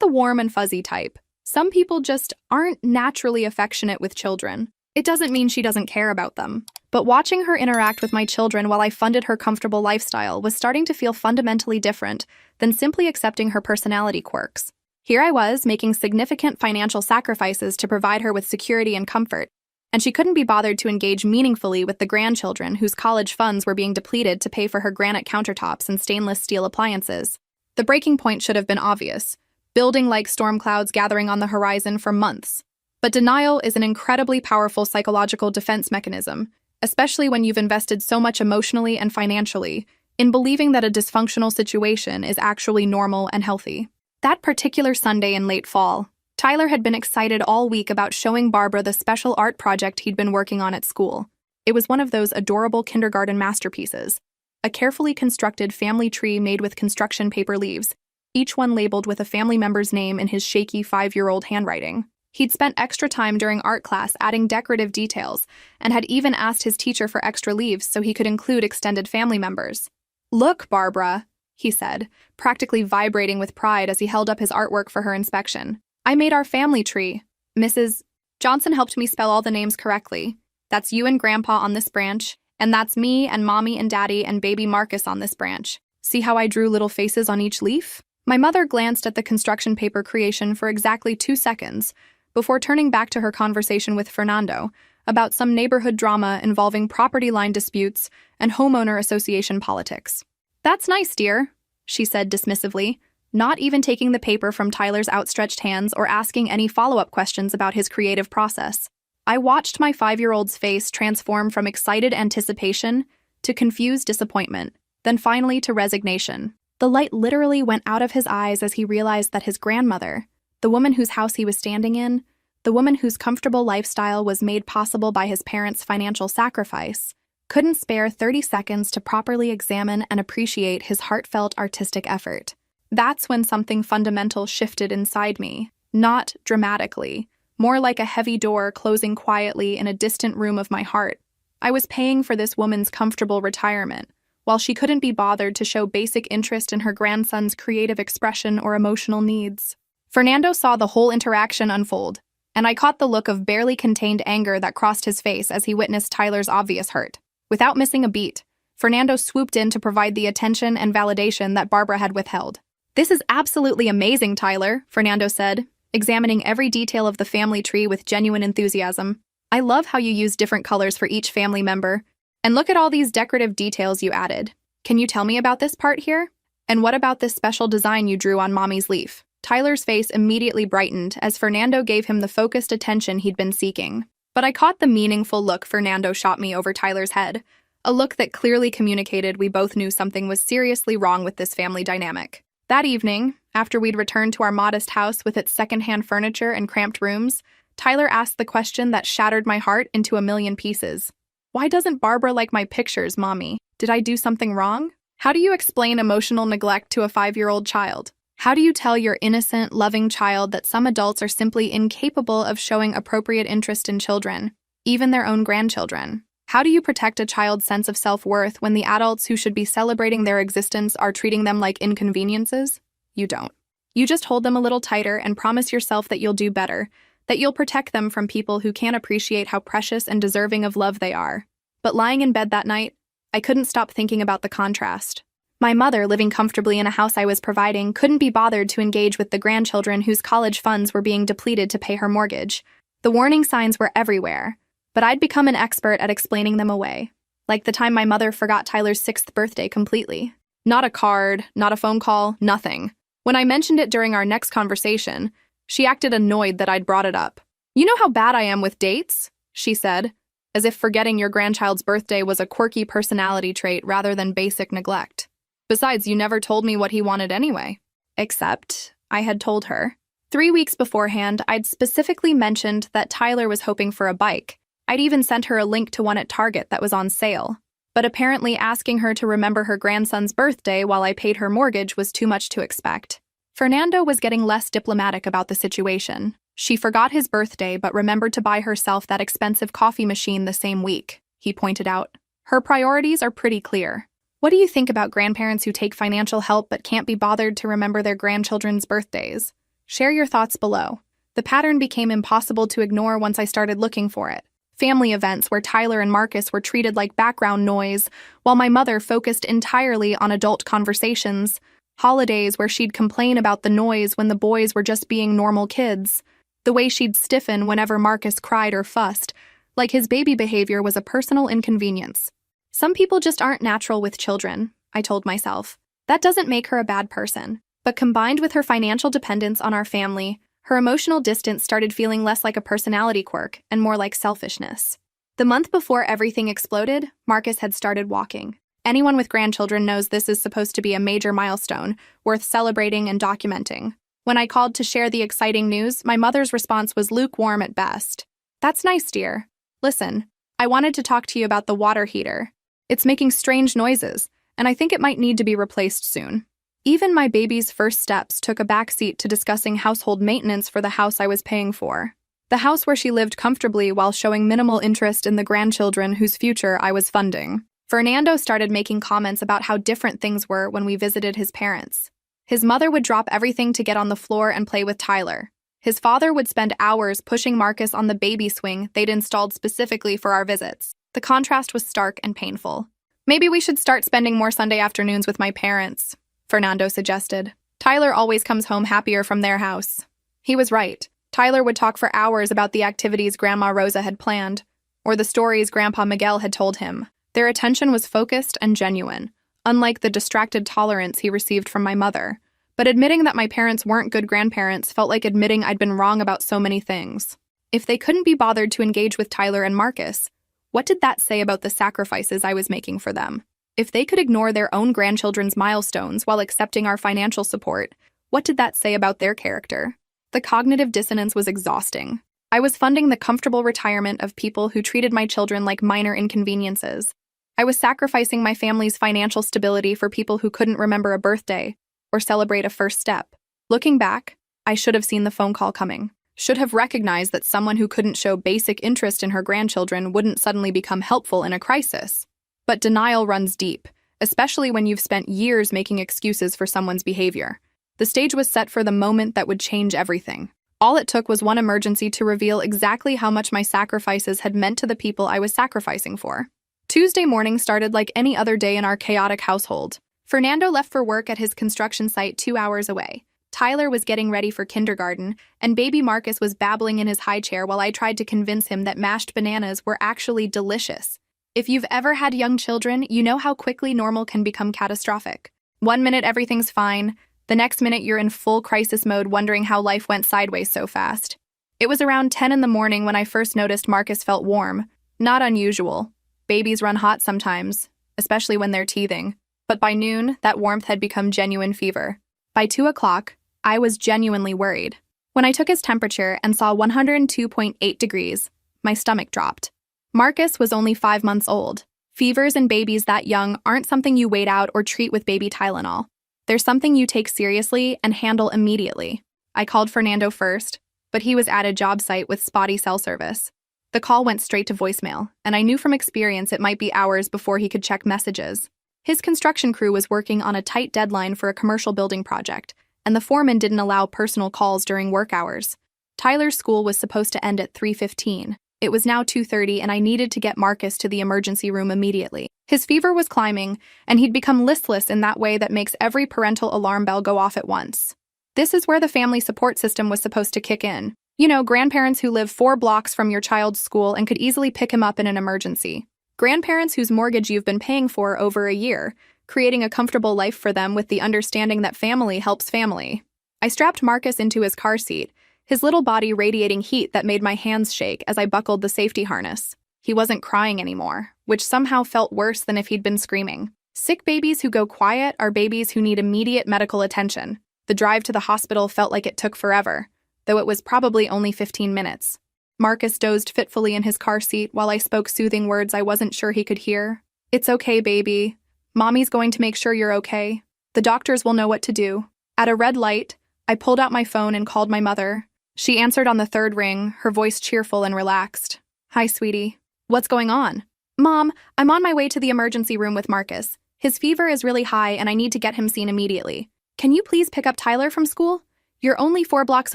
the warm and fuzzy type. Some people just aren't naturally affectionate with children. It doesn't mean she doesn't care about them. But watching her interact with my children while I funded her comfortable lifestyle was starting to feel fundamentally different than simply accepting her personality quirks. Here I was, making significant financial sacrifices to provide her with security and comfort, and she couldn't be bothered to engage meaningfully with the grandchildren whose college funds were being depleted to pay for her granite countertops and stainless steel appliances. The breaking point should have been obvious, building like storm clouds gathering on the horizon for months. But denial is an incredibly powerful psychological defense mechanism, especially when you've invested so much emotionally and financially in believing that a dysfunctional situation is actually normal and healthy. That particular Sunday in late fall, Tyler had been excited all week about showing Barbara the special art project he'd been working on at school. It was one of those adorable kindergarten masterpieces, a carefully constructed family tree made with construction paper leaves, each one labeled with a family member's name in his shaky 5-year-old handwriting. He'd spent extra time during art class adding decorative details and had even asked his teacher for extra leaves so he could include extended family members. "Look, Barbara," he said, practically vibrating with pride as he held up his artwork for her inspection. "I made our family tree. Mrs. Johnson helped me spell all the names correctly. That's you and Grandpa on this branch, and that's me and Mommy and Daddy and baby Marcus on this branch. See how I drew little faces on each leaf?" My mother glanced at the construction paper creation for exactly 2 seconds, before turning back to her conversation with Fernando about some neighborhood drama involving property line disputes and homeowner association politics. "That's nice, dear," she said dismissively, not even taking the paper from Tyler's outstretched hands or asking any follow-up questions about his creative process. I watched my 5-year-old's face transform from excited anticipation to confused disappointment, then finally to resignation. The light literally went out of his eyes as he realized that his grandmother, the woman whose house he was standing in, the woman whose comfortable lifestyle was made possible by his parents' financial sacrifice, couldn't spare 30 seconds to properly examine and appreciate his heartfelt artistic effort. That's when something fundamental shifted inside me, not dramatically, more like a heavy door closing quietly in a distant room of my heart. I was paying for this woman's comfortable retirement, while she couldn't be bothered to show basic interest in her grandson's creative expression or emotional needs. Fernando saw the whole interaction unfold, and I caught the look of barely contained anger that crossed his face as he witnessed Tyler's obvious hurt. Without missing a beat, Fernando swooped in to provide the attention and validation that Barbara had withheld. "This is absolutely amazing, Tyler," Fernando said, examining every detail of the family tree with genuine enthusiasm. "I love how you use different colors for each family member. And look at all these decorative details you added. Can you tell me about this part here? And what about this special design you drew on Mommy's leaf?" Tyler's face immediately brightened as Fernando gave him the focused attention he'd been seeking. But I caught the meaningful look Fernando shot me over Tyler's head, a look that clearly communicated we both knew something was seriously wrong with this family dynamic. That evening, after we'd returned to our modest house with its secondhand furniture and cramped rooms, Tyler asked the question that shattered my heart into a million pieces. "Why doesn't Barbara like my pictures, Mommy? Did I do something wrong?" How do you explain emotional neglect to a 5-year-old child? How do you tell your innocent, loving child that some adults are simply incapable of showing appropriate interest in children, even their own grandchildren? How do you protect a child's sense of self-worth when the adults who should be celebrating their existence are treating them like inconveniences? You don't. You just hold them a little tighter and promise yourself that you'll do better, that you'll protect them from people who can't appreciate how precious and deserving of love they are. But lying in bed that night, I couldn't stop thinking about the contrast. My mother, living comfortably in a house I was providing, couldn't be bothered to engage with the grandchildren whose college funds were being depleted to pay her mortgage. The warning signs were everywhere, but I'd become an expert at explaining them away. Like the time my mother forgot Tyler's 6th birthday completely. Not a card, not a phone call, nothing. When I mentioned it during our next conversation, she acted annoyed that I'd brought it up. "You know how bad I am with dates?" she said, as if forgetting your grandchild's birthday was a quirky personality trait rather than basic neglect. "Besides, you never told me what he wanted anyway." Except, I had told her. 3 weeks beforehand, I'd specifically mentioned that Tyler was hoping for a bike. I'd even sent her a link to one at Target that was on sale. But apparently asking her to remember her grandson's birthday while I paid her mortgage was too much to expect. Fernando was getting less diplomatic about the situation. She forgot his birthday but remembered to buy herself that expensive coffee machine the same week, he pointed out. Her priorities are pretty clear. What do you think about grandparents who take financial help but can't be bothered to remember their grandchildren's birthdays? Share your thoughts below. The pattern became impossible to ignore once I started looking for it. Family events where Tyler and Marcus were treated like background noise, while my mother focused entirely on adult conversations. Holidays where she'd complain about the noise when the boys were just being normal kids. The way she'd stiffen whenever Marcus cried or fussed, like his baby behavior was a personal inconvenience. Some people just aren't natural with children, I told myself. That doesn't make her a bad person. But combined with her financial dependence on our family, her emotional distance started feeling less like a personality quirk and more like selfishness. The month before everything exploded, Marcus had started walking. Anyone with grandchildren knows this is supposed to be a major milestone, worth celebrating and documenting. When I called to share the exciting news, my mother's response was lukewarm at best. That's nice, dear. Listen, I wanted to talk to you about the water heater. It's making strange noises, and I think it might need to be replaced soon. Even my baby's first steps took a backseat to discussing household maintenance for the house I was paying for. The house where she lived comfortably while showing minimal interest in the grandchildren whose future I was funding. Fernando started making comments about how different things were when we visited his parents. His mother would drop everything to get on the floor and play with Tyler. His father would spend hours pushing Marcus on the baby swing they'd installed specifically for our visits. The contrast was stark and painful. Maybe we should start spending more Sunday afternoons with my parents, Fernando suggested. Tyler always comes home happier from their house. He was right. Tyler would talk for hours about the activities Grandma Rosa had planned, or the stories Grandpa Miguel had told him. Their attention was focused and genuine, unlike the distracted tolerance he received from my mother. But admitting that my parents weren't good grandparents felt like admitting I'd been wrong about so many things. If they couldn't be bothered to engage with Tyler and Marcus, what did that say about the sacrifices I was making for them? If they could ignore their own grandchildren's milestones while accepting our financial support, what did that say about their character? The cognitive dissonance was exhausting. I was funding the comfortable retirement of people who treated my children like minor inconveniences. I was sacrificing my family's financial stability for people who couldn't remember a birthday or celebrate a first step. Looking back, I should have seen the phone call coming. Should have recognized that someone who couldn't show basic interest in her grandchildren wouldn't suddenly become helpful in a crisis. But denial runs deep, especially when you've spent years making excuses for someone's behavior. The stage was set for the moment that would change everything. All it took was one emergency to reveal exactly how much my sacrifices had meant to the people I was sacrificing for. Tuesday morning started like any other day in our chaotic household. Fernando left for work at his construction site 2 hours away. Tyler was getting ready for kindergarten, and baby Marcus was babbling in his high chair while I tried to convince him that mashed bananas were actually delicious. If you've ever had young children, you know how quickly normal can become catastrophic. 1 minute everything's fine, the next minute you're in full crisis mode wondering how life went sideways so fast. It was around 10 in the morning when I first noticed Marcus felt warm. Not unusual. Babies run hot sometimes, especially when they're teething. But by noon, that warmth had become genuine fever. By 2 o'clock, I was genuinely worried. When I took his temperature and saw 102.8 degrees, my stomach dropped. Marcus was only 5 months old. Fevers in babies that young aren't something you wait out or treat with baby Tylenol. They're something you take seriously and handle immediately. I called Fernando first, but he was at a job site with spotty cell service. The call went straight to voicemail, and I knew from experience it might be hours before he could check messages. His construction crew was working on a tight deadline for a commercial building project, and the foreman didn't allow personal calls during work hours. Tyler's school was supposed to end at 3:15. It was now 2:30, and I needed to get Marcus to the emergency room immediately. His fever was climbing, and he'd become listless in that way that makes every parental alarm bell go off at once. This is where the family support system was supposed to kick in. You know, grandparents who live 4 blocks from your child's school and could easily pick him up in an emergency. Grandparents whose mortgage you've been paying for over a year, creating a comfortable life for them with the understanding that family helps family. I strapped Marcus into his car seat, his little body radiating heat that made my hands shake as I buckled the safety harness. He wasn't crying anymore, which somehow felt worse than if he'd been screaming. Sick babies who go quiet are babies who need immediate medical attention. The drive to the hospital felt like it took forever, though it was probably only 15 minutes. Marcus dozed fitfully in his car seat while I spoke soothing words I wasn't sure he could hear. "It's okay, baby. Mommy's going to make sure you're okay. The doctors will know what to do." At a red light, I pulled out my phone and called my mother. She answered on the third ring, her voice cheerful and relaxed. Hi, sweetie. What's going on? Mom, I'm on my way to the emergency room with Marcus. His fever is really high and I need to get him seen immediately. Can you please pick up Tyler from school? You're only 4 blocks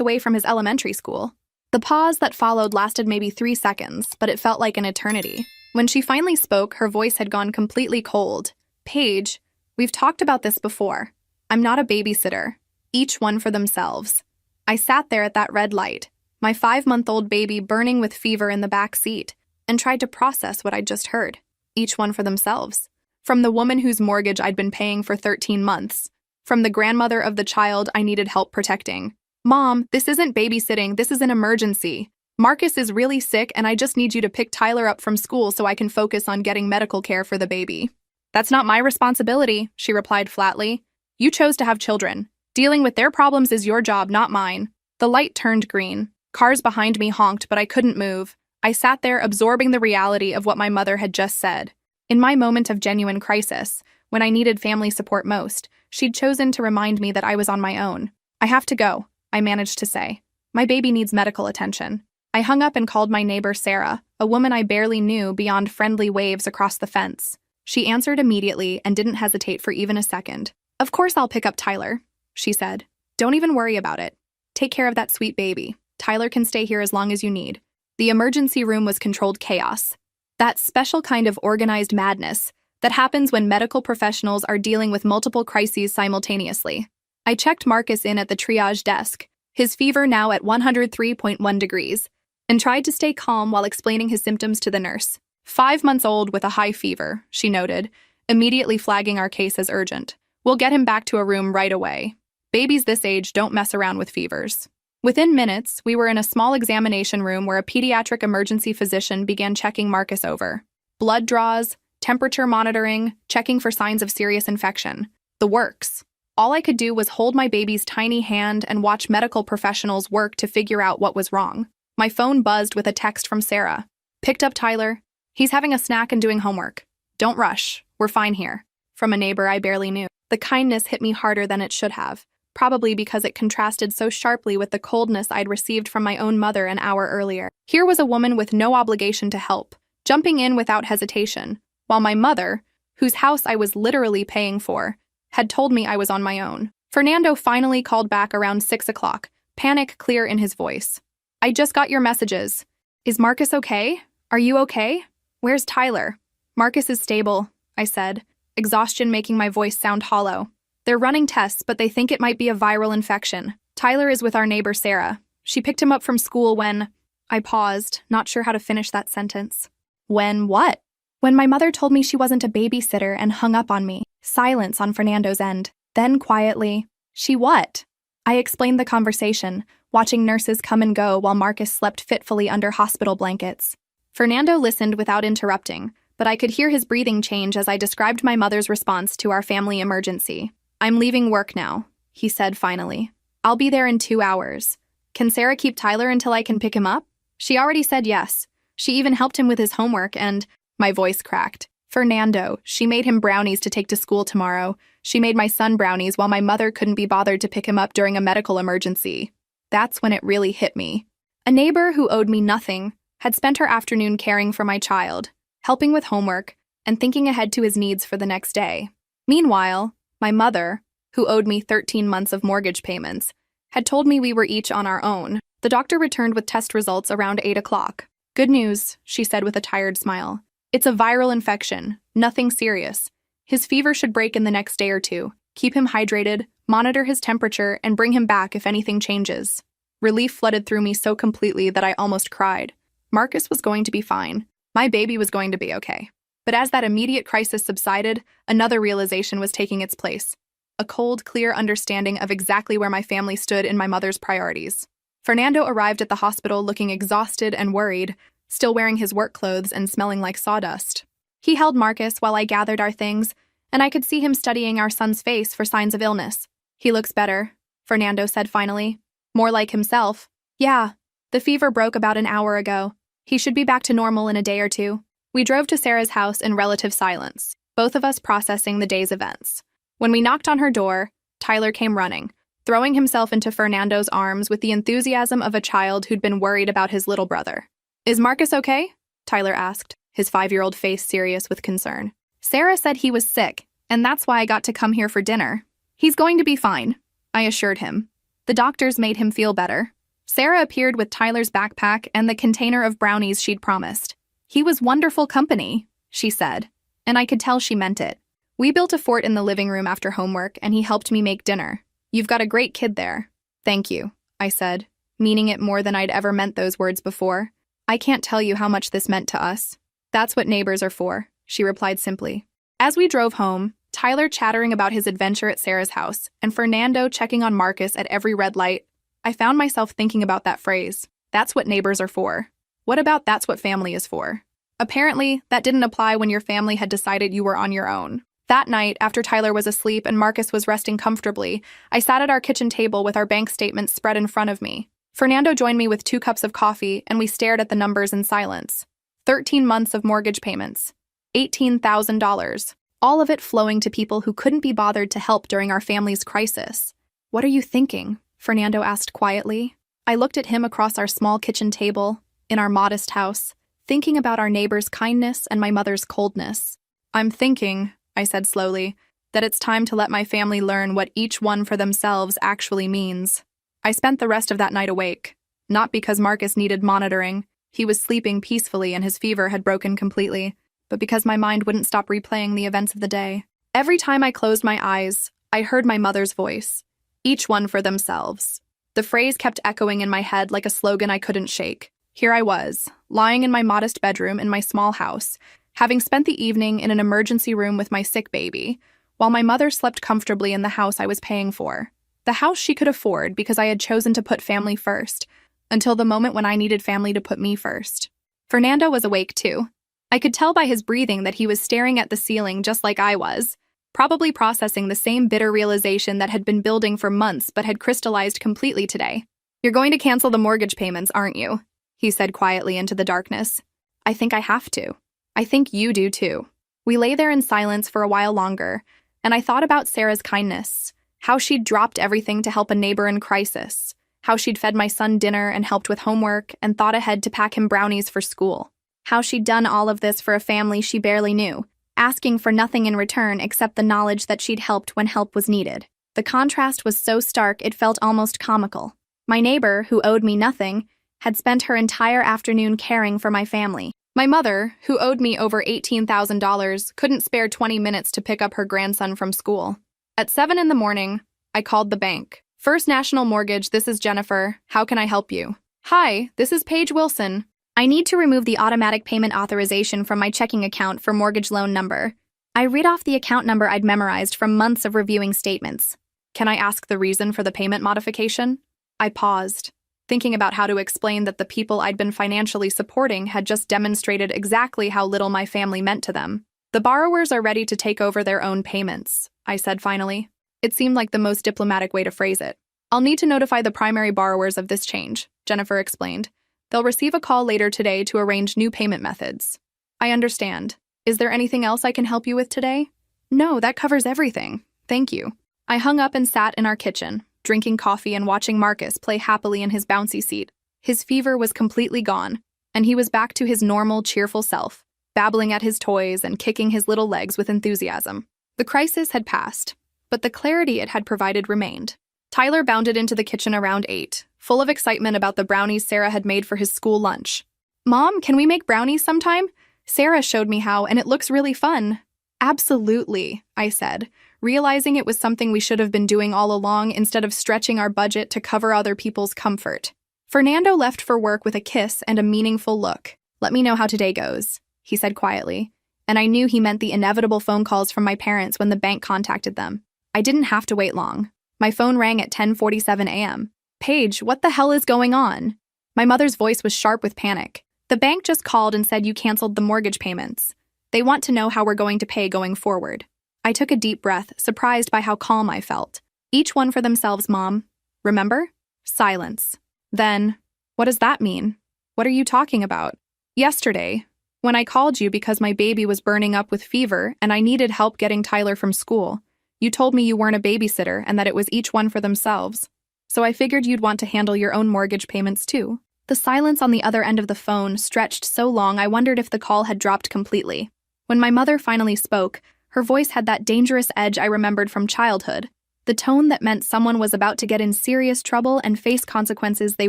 away from his elementary school. The pause that followed lasted maybe 3 seconds, but it felt like an eternity. When she finally spoke, her voice had gone completely cold. Paige, we've talked about this before. I'm not a babysitter. Each one for themselves. I sat there at that red light, my 5-month-old baby burning with fever in the back seat, and tried to process what I'd just heard. Each one for themselves. From the woman whose mortgage I'd been paying for 13 months. From the grandmother of the child I needed help protecting. Mom, this isn't babysitting, this is an emergency. Marcus is really sick and I just need you to pick Tyler up from school so I can focus on getting medical care for the baby. That's not my responsibility, she replied flatly. You chose to have children. Dealing with their problems is your job, not mine. The light turned green. Cars behind me honked, but I couldn't move. I sat there absorbing the reality of what my mother had just said. In my moment of genuine crisis, when I needed family support most, she'd chosen to remind me that I was on my own. I have to go, I managed to say. My baby needs medical attention. I hung up and called my neighbor Sarah, a woman I barely knew beyond friendly waves across the fence. She answered immediately and didn't hesitate for even a second. Of course I'll pick up Tyler, she said. Don't even worry about it. Take care of that sweet baby. Tyler can stay here as long as you need. The emergency room was controlled chaos. That special kind of organized madness that happens when medical professionals are dealing with multiple crises simultaneously. I checked Marcus in at the triage desk, his fever now at 103.1 degrees, and tried to stay calm while explaining his symptoms to the nurse. 5 months old with a high fever, she noted, immediately flagging our case as urgent. We'll get him back to a room right away. Babies this age don't mess around with fevers. Within minutes, we were in a small examination room where a pediatric emergency physician began checking Marcus over. Blood draws, temperature monitoring, checking for signs of serious infection. The works. All I could do was hold my baby's tiny hand and watch medical professionals work to figure out what was wrong. My phone buzzed with a text from Sarah. Picked up Tyler. He's having a snack and doing homework. Don't rush. We're fine here. From a neighbor I barely knew. The kindness hit me harder than it should have, probably because it contrasted so sharply with the coldness I'd received from my own mother an hour earlier. Here was a woman with no obligation to help, jumping in without hesitation, while my mother, whose house I was literally paying for, had told me I was on my own. Fernando finally called back around 6 o'clock, panic clear in his voice. I just got your messages. Is Marcus okay? Are you okay? Where's Tyler? Marcus is stable, I said, exhaustion making my voice sound hollow. They're running tests, but they think it might be a viral infection. Tyler is with our neighbor Sarah. She picked him up from school when... I paused, not sure how to finish that sentence. When what? When my mother told me she wasn't a babysitter and hung up on me. Silence on Fernando's end. Then quietly, she what? I explained the conversation, watching nurses come and go while Marcus slept fitfully under hospital blankets. Fernando listened without interrupting, but I could hear his breathing change as I described my mother's response to our family emergency. I'm leaving work now, he said finally. I'll be there in 2 hours. Can Sarah keep Tyler until I can pick him up? She already said yes. She even helped him with his homework and... My voice cracked. Fernando, she made him brownies to take to school tomorrow. She made my son brownies while my mother couldn't be bothered to pick him up during a medical emergency. That's when it really hit me. A neighbor who owed me nothing had spent her afternoon caring for my child, helping with homework, and thinking ahead to his needs for the next day. Meanwhile, my mother, who owed me 13 months of mortgage payments, had told me we were each on our own. The doctor returned with test results around 8 o'clock. Good news, she said with a tired smile. It's a viral infection, nothing serious. His fever should break in the next day or two. Keep him hydrated, monitor his temperature, and bring him back if anything changes. Relief flooded through me so completely that I almost cried. Marcus was going to be fine. My baby was going to be okay. But as that immediate crisis subsided, another realization was taking its place. A cold, clear understanding of exactly where my family stood in my mother's priorities. Fernando arrived at the hospital looking exhausted and worried, still wearing his work clothes and smelling like sawdust. He held Marcus while I gathered our things, and I could see him studying our son's face for signs of illness. He looks better, Fernando said finally. More like himself. Yeah, the fever broke about an hour ago. He should be back to normal in a day or two. We drove to Sarah's house in relative silence, both of us processing the day's events. When we knocked on her door, Tyler came running, throwing himself into Fernando's arms with the enthusiasm of a child who'd been worried about his little brother. "Is Marcus okay?" Tyler asked, his 5-year-old face serious with concern. "Sarah said he was sick, and that's why I got to come here for dinner. He's going to be fine," I assured him. The doctors made him feel better. Sarah appeared with Tyler's backpack and the container of brownies she'd promised. "He was wonderful company," she said, and I could tell she meant it. We built a fort in the living room after homework, and he helped me make dinner. "You've got a great kid there." "Thank you," I said, meaning it more than I'd ever meant those words before. "I can't tell you how much this meant to us." "That's what neighbors are for," she replied simply. As we drove home, Tyler chattering about his adventure at Sarah's house, and Fernando checking on Marcus at every red light, I found myself thinking about that phrase, "That's what neighbors are for." What about "that's what family is for"? Apparently, that didn't apply when your family had decided you were on your own. That night, after Tyler was asleep and Marcus was resting comfortably, I sat at our kitchen table with our bank statements spread in front of me. Fernando joined me with 2 cups of coffee, and we stared at the numbers in silence. 13 months of mortgage payments. $18,000. All of it flowing to people who couldn't be bothered to help during our family's crisis. "What are you thinking?" Fernando asked quietly. I looked at him across our small kitchen table, in our modest house, thinking about our neighbor's kindness and my mother's coldness. "I'm thinking," I said slowly, "that it's time to let my family learn what each one for themselves actually means." I spent the rest of that night awake, not because Marcus needed monitoring. He was sleeping peacefully and his fever had broken completely, but because my mind wouldn't stop replaying the events of the day. Every time I closed my eyes, I heard my mother's voice. "Each one for themselves." The phrase kept echoing in my head like a slogan I couldn't shake. Here I was, lying in my modest bedroom in my small house, having spent the evening in an emergency room with my sick baby, while my mother slept comfortably in the house I was paying for. The house she could afford because I had chosen to put family first, until the moment when I needed family to put me first. Fernando was awake too. I could tell by his breathing that he was staring at the ceiling just like I was, probably processing the same bitter realization that had been building for months but had crystallized completely today. "You're going to cancel the mortgage payments, aren't you?" he said quietly into the darkness. "I think I have to. I think you do too." We lay there in silence for a while longer, and I thought about Sarah's kindness, how she'd dropped everything to help a neighbor in crisis, how she'd fed my son dinner and helped with homework and thought ahead to pack him brownies for school, how she'd done all of this for a family she barely knew, asking for nothing in return except the knowledge that she'd helped when help was needed. The contrast was so stark it felt almost comical. My neighbor, who owed me nothing, had spent her entire afternoon caring for my family. My mother, who owed me over $18,000, couldn't spare 20 minutes to pick up her grandson from school. At 7 in the morning, I called the bank. "First National Mortgage, this is Jennifer. How can I help you?" "Hi, this is Paige Wilson. I need to remove the automatic payment authorization from my checking account for mortgage loan number." I read off the account number I'd memorized from months of reviewing statements. "Can I ask the reason for the payment modification?" I paused, thinking about how to explain that the people I'd been financially supporting had just demonstrated exactly how little my family meant to them. "The borrowers are ready to take over their own payments," I said finally. It seemed like the most diplomatic way to phrase it. "I'll need to notify the primary borrowers of this change," Jennifer explained. "They'll receive a call later today to arrange new payment methods." "I understand. Is there anything else I can help you with today?" "No, that covers everything. Thank you." I hung up and sat in our kitchen, drinking coffee and watching Marcus play happily in his bouncy seat. His fever was completely gone, and he was back to his normal, cheerful self, babbling at his toys and kicking his little legs with enthusiasm. The crisis had passed, but the clarity it had provided remained. Tyler bounded into the kitchen around 8, full of excitement about the brownies Sarah had made for his school lunch. "Mom, can we make brownies sometime? Sarah showed me how, and it looks really fun." "Absolutely," I said, realizing it was something we should have been doing all along instead of stretching our budget to cover other people's comfort. Fernando left for work with a kiss and a meaningful look. "Let me know how today goes," he said quietly, and I knew he meant the inevitable phone calls from my parents when the bank contacted them. I didn't have to wait long. My phone rang at 10:47 a.m. "Paige, what the hell is going on?" My mother's voice was sharp with panic. "The bank just called and said you canceled the mortgage payments. They want to know how we're going to pay going forward." I took a deep breath, surprised by how calm I felt. "Each one for themselves, Mom. Remember?" Silence. Then, "What does that mean? What are you talking about?" "Yesterday, when I called you because my baby was burning up with fever and I needed help getting Tyler from school, You told me you weren't a babysitter and that it was each one for themselves. So I figured you'd want to handle your own mortgage payments too. The silence on the other end of the phone stretched so long I wondered if the call had dropped completely. When my mother finally spoke, her voice had that dangerous edge I remembered from childhood, the tone that meant someone was about to get in serious trouble and face consequences they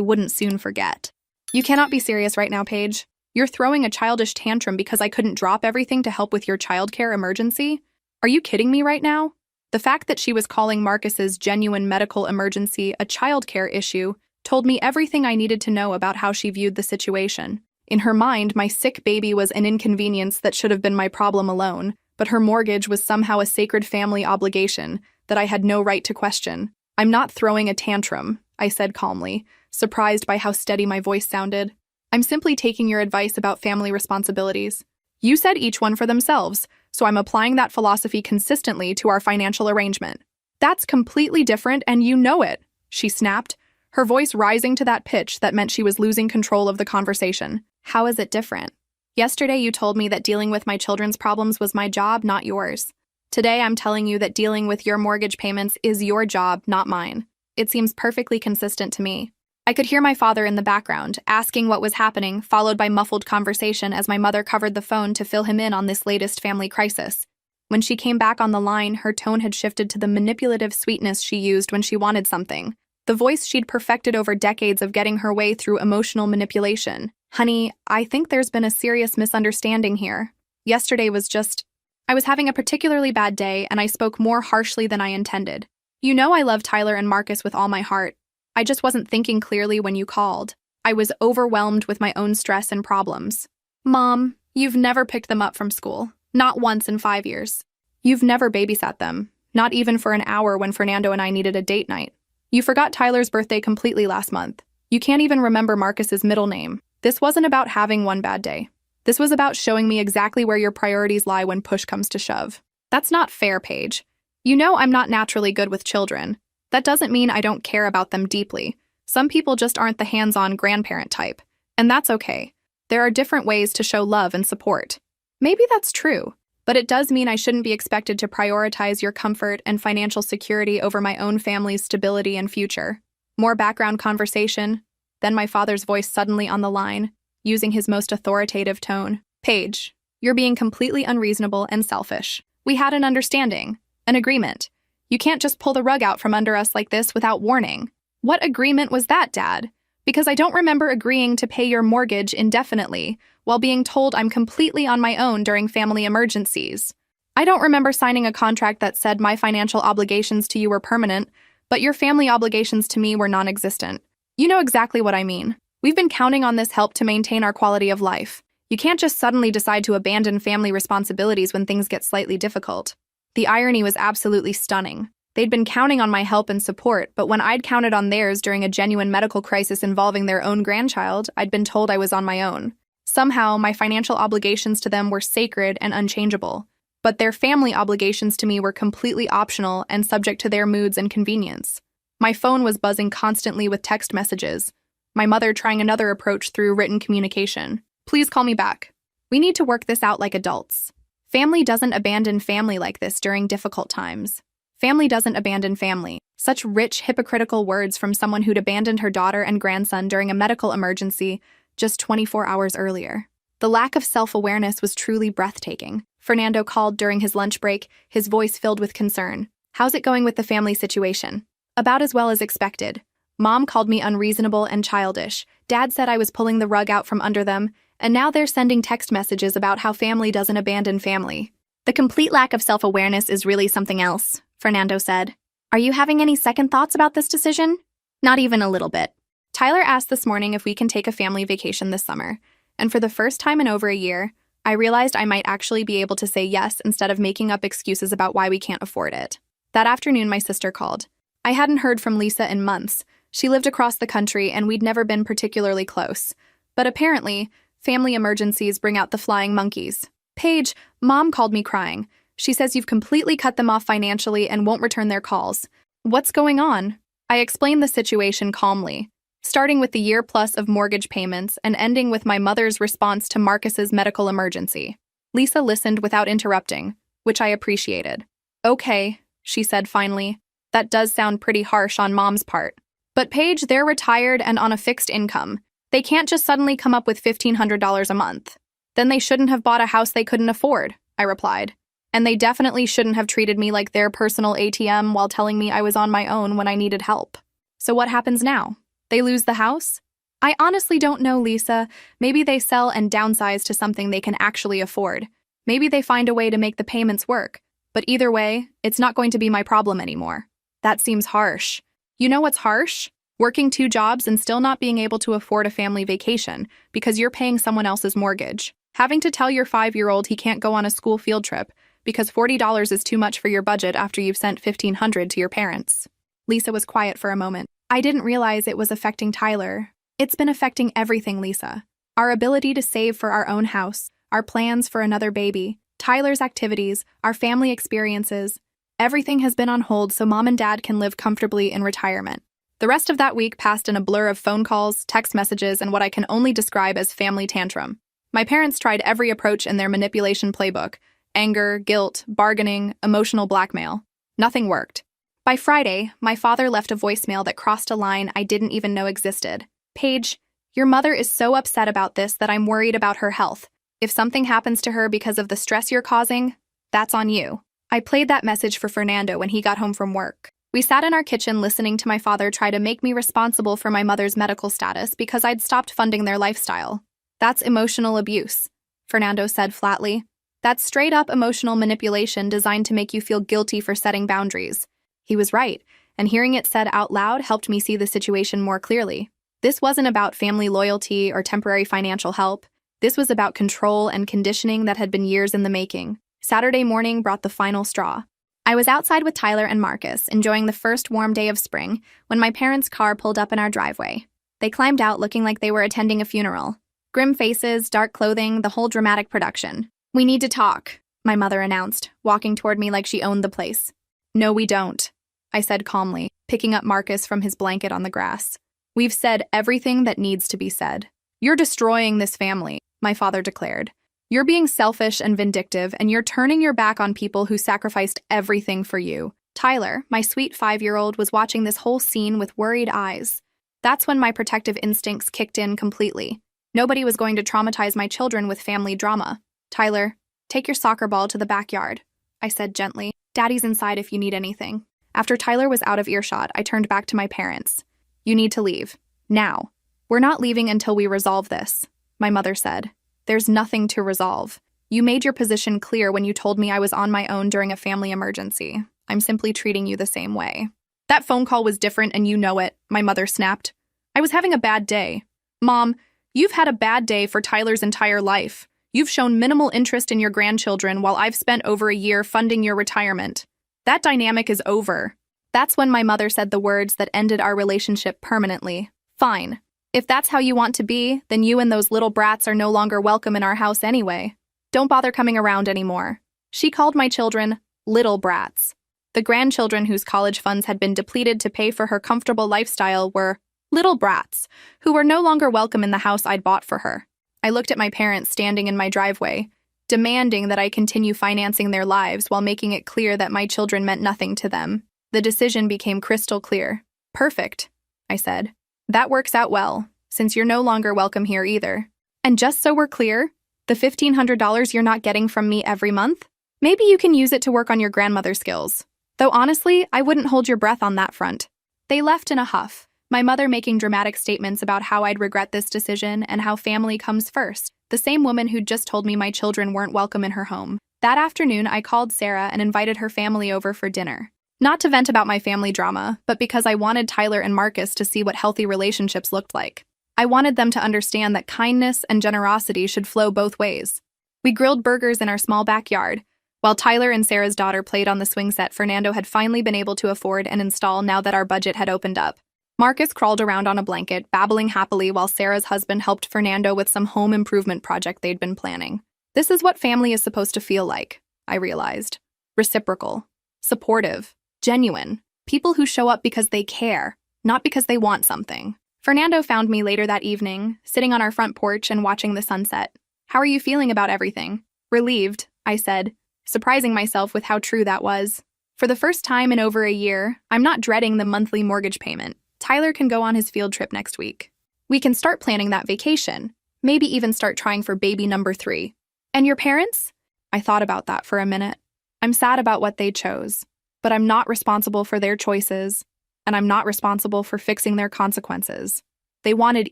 wouldn't soon forget. You cannot be serious right now, Paige. You're throwing a childish tantrum because I couldn't drop everything to help with your childcare emergency? Are you kidding me right now? The fact that she was calling Marcus's genuine medical emergency a childcare issue told me everything I needed to know about how she viewed the situation. In her mind, my sick baby was an inconvenience that should have been my problem alone, but her mortgage was somehow a sacred family obligation that I had no right to question. I'm not throwing a tantrum, I said calmly, surprised by how steady my voice sounded. I'm simply taking your advice about family responsibilities. You said each one for themselves, so I'm applying that philosophy consistently to our financial arrangement. That's completely different, and you know it, she snapped, her voice rising to that pitch that meant she was losing control of the conversation. How is it different? Yesterday you told me that dealing with my children's problems was my job, not yours. Today I'm telling you that dealing with your mortgage payments is your job, not mine. It seems perfectly consistent to me. I could hear my father in the background, asking what was happening, followed by muffled conversation as my mother covered the phone to fill him in on this latest family crisis. When she came back on the line, her tone had shifted to the manipulative sweetness she used when she wanted something, the voice she'd perfected over decades of getting her way through emotional manipulation. Honey, I think there's been a serious misunderstanding here. Yesterday was just... I was having a particularly bad day, and I spoke more harshly than I intended. You know I love Tyler and Marcus with all my heart. I just wasn't thinking clearly when you called. I was overwhelmed with my own stress and problems. Mom, you've never picked them up from school. Not once in 5 years. You've never babysat them. Not even for an hour when Fernando and I needed a date night. You forgot Tyler's birthday completely last month. You can't even remember Marcus's middle name. This wasn't about having one bad day. This was about showing me exactly where your priorities lie when push comes to shove. That's not fair, Paige. You know I'm not naturally good with children. That doesn't mean I don't care about them deeply. Some people just aren't the hands-on grandparent type, and that's okay. There are different ways to show love and support. Maybe that's true, but it does mean I shouldn't be expected to prioritize your comfort and financial security over my own family's stability and future. More background conversation, then my father's voice suddenly on the line, using his most authoritative tone. Paige, you're being completely unreasonable and selfish. We had an understanding, an agreement. You can't just pull the rug out from under us like this without warning. What agreement was that, Dad? Because I don't remember agreeing to pay your mortgage indefinitely while being told I'm completely on my own during family emergencies. I don't remember signing a contract that said my financial obligations to you were permanent, but your family obligations to me were non-existent. You know exactly what I mean. We've been counting on this help to maintain our quality of life. You can't just suddenly decide to abandon family responsibilities when things get slightly difficult. The irony was absolutely stunning. They'd been counting on my help and support, but when I'd counted on theirs during a genuine medical crisis involving their own grandchild, I'd been told I was on my own. Somehow, my financial obligations to them were sacred and unchangeable, but their family obligations to me were completely optional and subject to their moods and convenience. My phone was buzzing constantly with text messages, my mother trying another approach through written communication. Please call me back. We need to work this out like adults. Family doesn't abandon family like this during difficult times. Family doesn't abandon family. Such rich, hypocritical words from someone who'd abandoned her daughter and grandson during a medical emergency just 24 hours earlier. The lack of self-awareness was truly breathtaking. Fernando called during his lunch break, his voice filled with concern. How's it going with the family situation? About as well as expected. Mom called me unreasonable and childish. Dad said I was pulling the rug out from under them, and now they're sending text messages about how family doesn't abandon family. The complete lack of self-awareness is really something else, Fernando said. Are you having any second thoughts about this decision? Not even a little bit. Tyler asked this morning if we can take a family vacation this summer, and for the first time in over a year, I realized I might actually be able to say yes instead of making up excuses about why we can't afford it. That afternoon, my sister called. I hadn't heard from Lisa in months. She lived across the country, and we'd never been particularly close. But apparently, family emergencies bring out the flying monkeys. Paige, Mom called me crying. She says you've completely cut them off financially and won't return their calls. What's going on? I explained the situation calmly, starting with the year plus of mortgage payments and ending with my mother's response to Marcus's medical emergency. Lisa listened without interrupting, which I appreciated. Okay, she said finally. That does sound pretty harsh on Mom's part. But Paige, they're retired and on a fixed income. They can't just suddenly come up with $1,500 a month. Then they shouldn't have bought a house they couldn't afford, I replied. And they definitely shouldn't have treated me like their personal ATM while telling me I was on my own when I needed help. So what happens now? They lose the house? I honestly don't know, Lisa. Maybe they sell and downsize to something they can actually afford. Maybe they find a way to make the payments work. But either way, it's not going to be my problem anymore. That seems harsh. You know what's harsh? Working 2 jobs and still not being able to afford a family vacation because you're paying someone else's mortgage. Having to tell your 5-year-old he can't go on a school field trip because $40 is too much for your budget after you've sent $1,500 to your parents. Lisa was quiet for a moment. I didn't realize it was affecting Tyler. It's been affecting everything, Lisa. Our ability to save for our own house, our plans for another baby, Tyler's activities, our family experiences. Everything has been on hold so Mom and Dad can live comfortably in retirement. The rest of that week passed in a blur of phone calls, text messages, and what I can only describe as family tantrum. My parents tried every approach in their manipulation playbook: anger, guilt, bargaining, emotional blackmail. Nothing worked. By Friday, my father left a voicemail that crossed a line I didn't even know existed. Paige, your mother is so upset about this that I'm worried about her health. If something happens to her because of the stress you're causing, that's on you. I played that message for Fernando when he got home from work. We sat in our kitchen listening to my father try to make me responsible for my mother's medical status because I'd stopped funding their lifestyle. That's emotional abuse, Fernando said flatly. That's straight-up emotional manipulation designed to make you feel guilty for setting boundaries. He was right, and hearing it said out loud helped me see the situation more clearly. This wasn't about family loyalty or temporary financial help. This was about control and conditioning that had been years in the making. Saturday morning brought the final straw. I was outside with Tyler and Marcus, enjoying the first warm day of spring, when my parents' car pulled up in our driveway. They climbed out looking like they were attending a funeral. Grim faces, dark clothing, the whole dramatic production. "We need to talk," my mother announced, walking toward me like she owned the place. "No, we don't," I said calmly, picking up Marcus from his blanket on the grass. "We've said everything that needs to be said. You're destroying this family," my father declared. "You're being selfish and vindictive, and you're turning your back on people who sacrificed everything for you." Tyler, my sweet 5-year-old, was watching this whole scene with worried eyes. That's when my protective instincts kicked in completely. Nobody was going to traumatize my children with family drama. "Tyler, take your soccer ball to the backyard," I said gently. "Daddy's inside if you need anything." After Tyler was out of earshot, I turned back to my parents. "You need to leave. Now. We're not leaving until we resolve this," my mother said. "There's nothing to resolve. You made your position clear when you told me I was on my own during a family emergency. I'm simply treating you the same way." "That phone call was different and you know it," my mother snapped. "I was having a bad day." "Mom, you've had a bad day for Tyler's entire life. You've shown minimal interest in your grandchildren while I've spent over a year funding your retirement. That dynamic is over." That's when my mother said the words that ended our relationship permanently. "Fine. If that's how you want to be, then you and those little brats are no longer welcome in our house anyway. Don't bother coming around anymore." She called my children little brats. The grandchildren whose college funds had been depleted to pay for her comfortable lifestyle were little brats, who were no longer welcome in the house I'd bought for her. I looked at my parents standing in my driveway, demanding that I continue financing their lives while making it clear that my children meant nothing to them. The decision became crystal clear. "Perfect," I said. "That works out well, since you're no longer welcome here either. And just so we're clear, the $1,500 you're not getting from me every month, maybe you can use it to work on your grandmother skills. Though honestly, I wouldn't hold your breath on that front." They left in a huff, my mother making dramatic statements about how I'd regret this decision and how family comes first, the same woman who'd just told me my children weren't welcome in her home. That afternoon, I called Sarah and invited her family over for dinner. Not to vent about my family drama, but because I wanted Tyler and Marcus to see what healthy relationships looked like. I wanted them to understand that kindness and generosity should flow both ways. We grilled burgers in our small backyard. While Tyler and Sarah's daughter played on the swing set Fernando had finally been able to afford and install now that our budget had opened up. Marcus crawled around on a blanket, babbling happily while Sarah's husband helped Fernando with some home improvement project they'd been planning. This is what family is supposed to feel like, I realized. Reciprocal. Supportive. Genuine. People who show up because they care, not because they want something. Fernando found me later that evening, sitting on our front porch and watching the sunset. "How are you feeling about everything?" "Relieved," I said, surprising myself with how true that was. For the first time in over a year, I'm not dreading the monthly mortgage payment. Tyler can go on his field trip next week. We can start planning that vacation, maybe even start trying for baby number 3. And your parents? I thought about that for a minute. I'm sad about what they chose, but I'm not responsible for their choices, and I'm not responsible for fixing their consequences. They wanted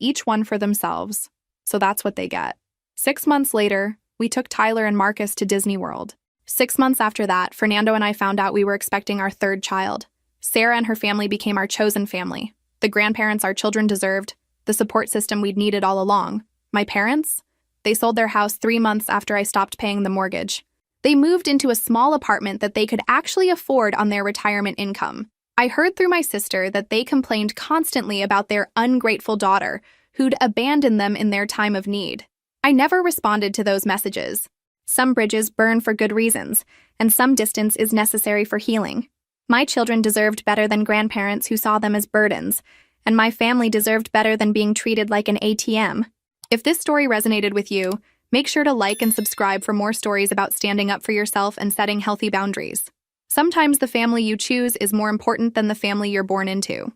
each one for themselves, so that's what they get. 6 months later, we took Tyler and Marcus to Disney World. 6 months after that, Fernando and I found out we were expecting our 3rd child. Sarah and her family became our chosen family. The grandparents our children deserved, the support system we'd needed all along. My parents? They sold their house 3 months after I stopped paying the mortgage. They moved into a small apartment that they could actually afford on their retirement income. I heard through my sister that they complained constantly about their ungrateful daughter, who'd abandoned them in their time of need. I never responded to those messages. Some bridges burn for good reasons, and some distance is necessary for healing. My children deserved better than grandparents who saw them as burdens, and my family deserved better than being treated like an ATM. If this story resonated with you, make sure to like and subscribe for more stories about standing up for yourself and setting healthy boundaries. Sometimes the family you choose is more important than the family you're born into.